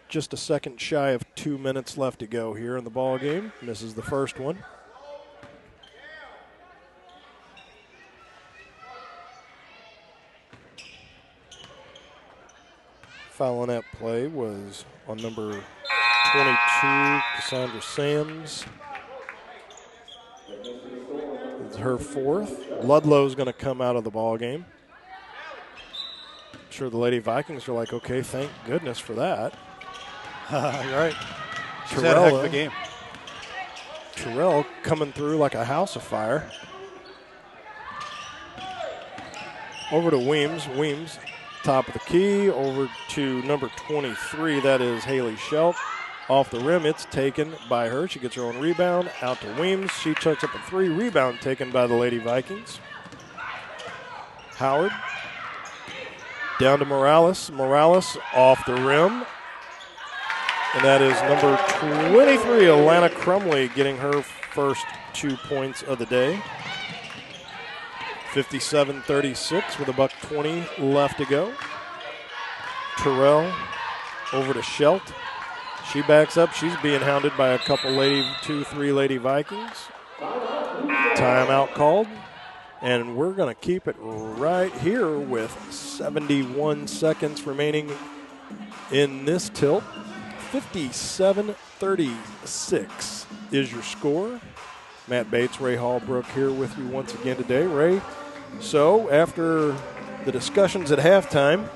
Just a second shy of 2 minutes left to go here in the ball game. Misses the first one. Foul on that play was on number 22, Cassandra Sams. It's her fourth. Ludlow's going to come out of the ball game. I'm sure the Lady Vikings are like, okay, thank goodness for that. You're right. She's had a heck of a game. Terrell coming through like a house of fire. Over to Weems. Weems, top of the key, over to number 23. That is Haley Schelt. Off the rim, it's taken by her. She gets her own rebound. Out to Weems. She chucks up a three. Rebound taken by the Lady Vikings. Howard. Down to Morales. Morales off the rim. And that is number 23, Alana Crumley, getting her first 2 points of the day. 57-36 with $1:20 left to go. Terrell over to Schelt. She backs up. She's being hounded by a couple 2-3 Lady Vikings. Timeout called. And we're going to keep it right here with 71 seconds remaining in this tilt. 57-36 is your score. Matt Bates, Ray Hallbrook here with you once again today. Ray, so after the discussions at halftime,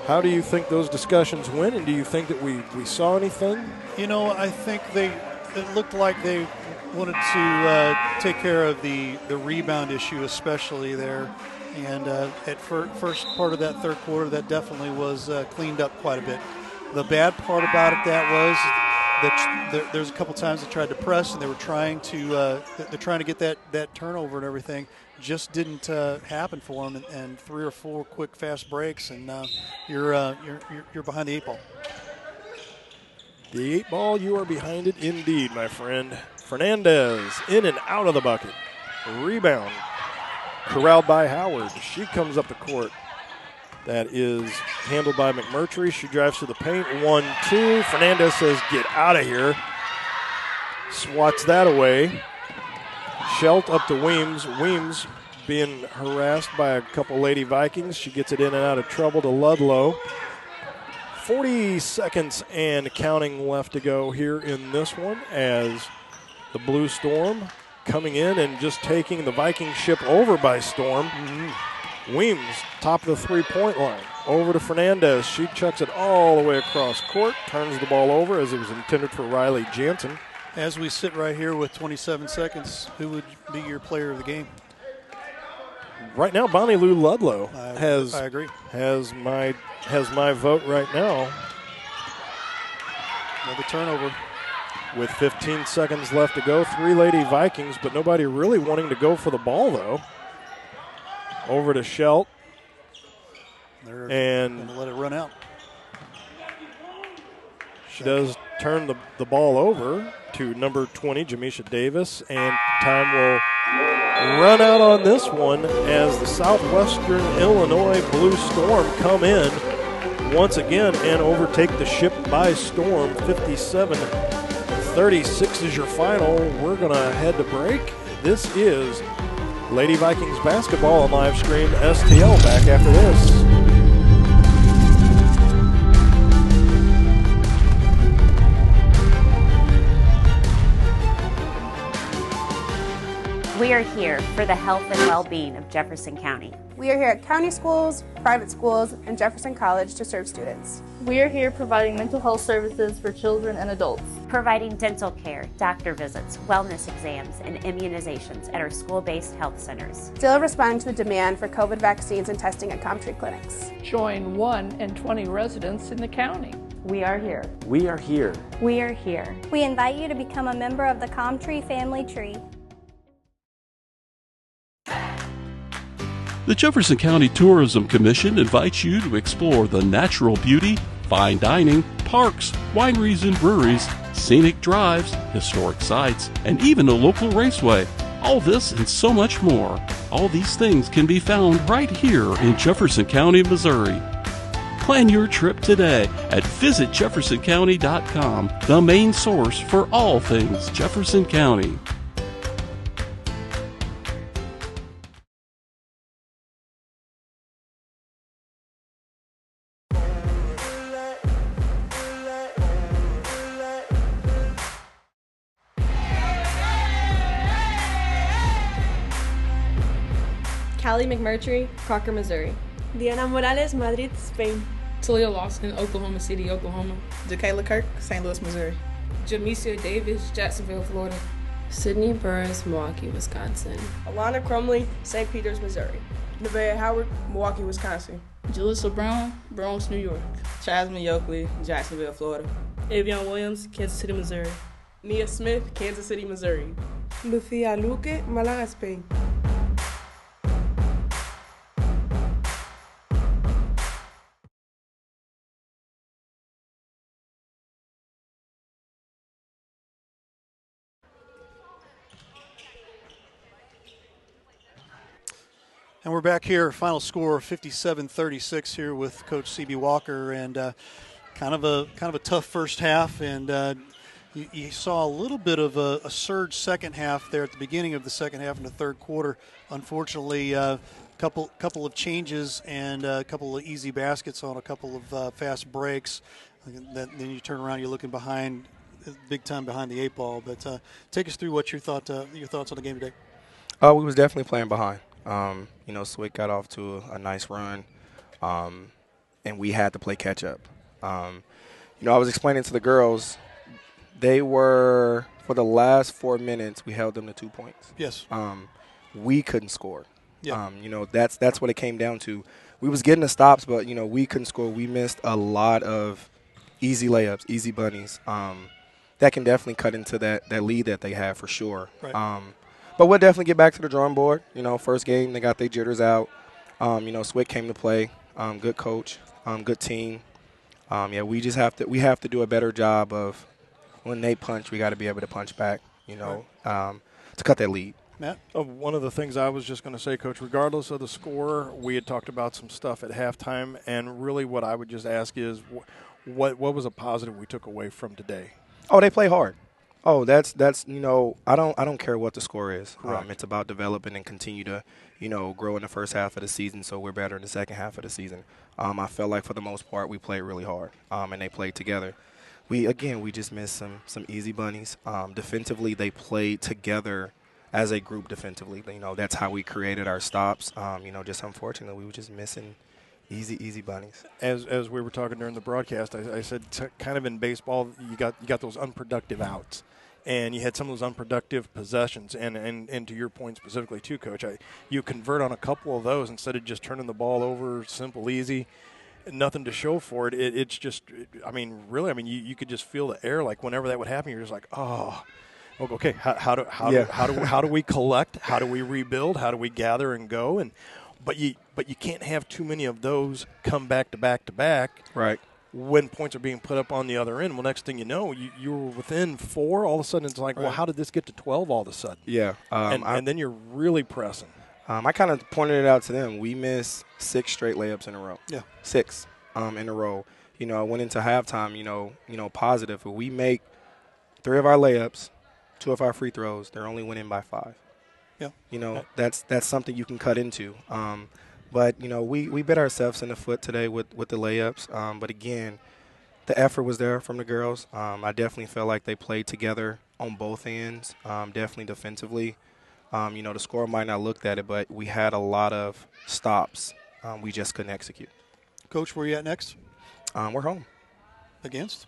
how do you think those discussions went, and do you think that we saw anything? You know, I think it looked like they wanted to take care of the rebound issue, especially there. And at first part of that third quarter, that definitely was cleaned up quite a bit. The bad part about it was that there's a couple times they tried to press and they were trying to get that turnover and everything. Just didn't happen for them, and 3 or 4 quick fast breaks, and you're behind the 8 ball. The 8 ball, you are behind it indeed, my friend. Fernandez in and out of the bucket. Rebound corralled by Howard. She comes up the court. That is handled by McMurtry. She drives to the paint. 1-2. Fernandez says, get out of here. Swats that away. Schelt up to Weems. Weems being harassed by a couple Lady Vikings. She gets it in and out of trouble to Ludlow. 40 seconds and counting left to go here in this one as the Blue Storm coming in and just taking the Viking ship over by storm. Weems, top of the three-point line. Over to Fernandez. She chucks it all the way across court. Turns the ball over as it was intended for Riley Jansen. As we sit right here with 27 seconds, who would be your player of the game? Right now, Bonnie Lou Ludlow I agree. has my vote right now. Another turnover. With 15 seconds left to go, 3 Lady Vikings, but nobody really wanting to go for the ball, though. Over to Schelt. They're and going to let it run out. She does turn the ball over to number 20, Jamisha Davis, and time will run out on this one as the Southwestern Illinois Blue Storm come in once again and overtake the ship by storm. 57-36 is your final. We're going to head to break. This is Lady Vikings basketball on live stream STL. Back after this. We are here for the health and well-being of Jefferson County. We are here at county schools, private schools, and Jefferson College to serve students. We are here providing mental health services for children and adults. Providing dental care, doctor visits, wellness exams, and immunizations at our school-based health centers. Still responding to the demand for COVID vaccines and testing at ComTree clinics. Join 1 in 20 residents in the county. We are here. We are here. We are here. We invite you to become a member of the ComTree family tree. The Jefferson County Tourism Commission invites you to explore the natural beauty, fine dining, parks, wineries and breweries, scenic drives, historic sites, and even a local raceway. All this and so much more. All these things can be found right here in Jefferson County, Missouri. Plan your trip today at visitjeffersoncounty.com, the main source for all things Jefferson County. Callie McMurtry, Crocker, Missouri. Diana Morales, Madrid, Spain. Talia Lawson, Oklahoma City, Oklahoma. Jacayla Kirk, St. Louis, Missouri. Jamesia Davis, Jacksonville, Florida. Sydney Burris, Milwaukee, Wisconsin. Alana Crumley, St. Peters, Missouri. Nevaeh Howard, Milwaukee, Wisconsin. Jalissa Brown, Bronx, New York. Chasmine Yoakley, Jacksonville, Florida. Avion Williams, Kansas City, Missouri. Nia Smith, Kansas City, Missouri. Lucia Luque, Malaga, Spain. And we're back here, final score 57-36 here with Coach C.B. Walker, and kind of a tough first half, and you saw a little bit of a surge second half there at the beginning of the second half in the third quarter. Unfortunately, couple of changes and a couple of easy baskets on a couple of fast breaks. Then you turn around, you're looking behind, big time behind the 8 ball. But take us through what your thoughts on the game today. We was definitely playing behind. SWIC got off to a nice run, and we had to play catch up. I was explaining to the girls, they were, for the last 4 minutes, we held them to 2 points. Yes. We couldn't score. Yeah. That's what it came down to. We was getting the stops, but, we couldn't score. We missed a lot of easy layups, easy bunnies. That can definitely cut into that lead that they have for sure. Right. But we'll definitely get back to the drawing board. First game, they got their jitters out. SWIC came to play. Good coach, good team. We just have to do a better job of when they punch, we got to be able to punch back, to cut that lead. Matt? One of the things I was just going to say, Coach, regardless of the score, we had talked about some stuff at halftime, and really what I would just ask is what was a positive we took away from today? Oh, they play hard. Oh, that's I don't care what the score is. It's about developing and continue to, grow in the first half of the season so we're better in the second half of the season. I felt like for the most part we played really hard, and they played together. We just missed some easy bunnies. Defensively, they played together as a group defensively. That's how we created our stops. Just unfortunately we were just missing easy bunnies. As we were talking during the broadcast, I said kind of in baseball you got those unproductive outs. and you had some of those unproductive possessions. And to your point specifically too, Coach, you convert on a couple of those instead of just turning the ball over, simple, easy, nothing to show for it. It's just, really, you could just feel the air. Like whenever that would happen, you're just like, oh, okay, how do we collect? How do we rebuild? How do we gather and go? But you can't have too many of those come back to back to back. Right. When points are being put up on the other end. Well, next thing you know, you were within 4. All of a sudden, it's like, well, how did this get to 12 all of a sudden? Yeah. And then you're really pressing. I kind of pointed it out to them. We missed 6 straight layups in a row. Yeah. 6 in a row. I went into halftime, positive. If we make 3 of our layups, 2 of our free throws, they're only winning by 5. Yeah. That's something you can cut into. But, we bit ourselves in the foot today with the layups. But, again, the effort was there from the girls. I definitely felt like they played together on both ends, definitely defensively. The score might not look at it, but we had a lot of stops. We just couldn't execute. Coach, where are you at next? We're home. Against?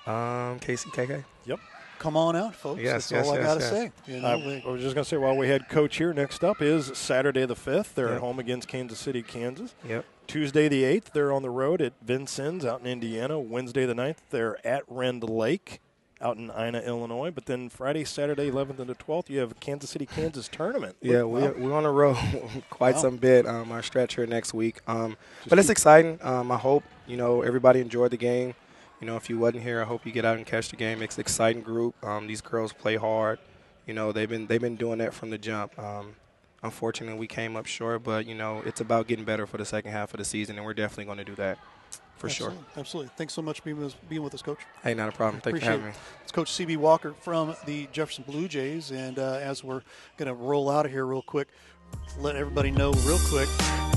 KCKK. Yep. Come on out, folks. That's all I got to say. I was just going to say, while we had Coach here, next up is Saturday the 5th. They're at home against Kansas City, Kansas. Yep. Tuesday the 8th, they're on the road at Vincennes out in Indiana. Wednesday the 9th, they're at Rend Lake out in Ina, Illinois. But then Friday, Saturday, 11th and the 12th, you have a Kansas City, Kansas tournament. Yeah, we're on the road quite some bit. Our stretch here next week. But it's exciting. I hope, everybody enjoyed the game. If you wasn't here, I hope you get out and catch the game. It's an exciting group. These girls play hard. They've been doing that from the jump. Unfortunately, we came up short, but, it's about getting better for the second half of the season, and we're definitely going to do that for sure. Absolutely. Thanks so much for being with us, Coach. Hey, not a problem. Thanks for having me. It's Coach C.B. Walker from the Jefferson Blue Jays, and as we're going to roll out of here real quick, let everybody know real quick,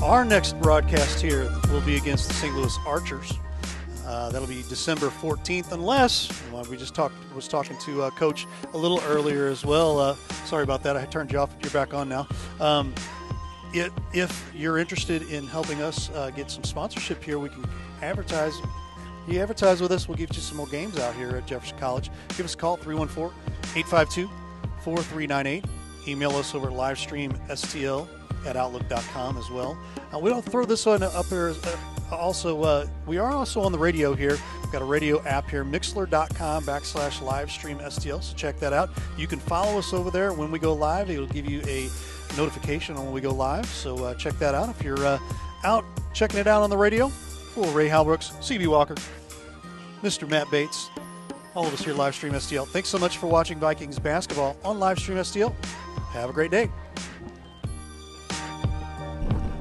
our next broadcast here will be against the St. Louis Archers. That'll be December 14th, unless we just was talking to Coach a little earlier as well. Sorry about that. I turned you off. You're back on now. If you're interested in helping us get some sponsorship here, we can advertise. You advertise with us, we'll give you some more games out here at Jefferson College. Give us a call, 314-852-4398. Email us over at livestreamstl@outlook.com as well. We don't throw this one up there. We are also on the radio here. We've got a radio app here, mixler.com/livestreamstl. So check that out. You can follow us over there when we go live. It'll give you a notification when we go live. So check that out. If you're out checking it out on the radio, for Ray Halbrooks, CB Walker, Mr. Matt Bates, all of us here at Livestream STL. Thanks so much for watching Vikings basketball on Livestream STL. Have a great day.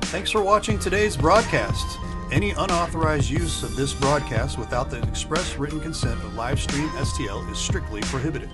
Thanks for watching today's broadcast. Any unauthorized use of this broadcast without the express written consent of Livestream STL is strictly prohibited.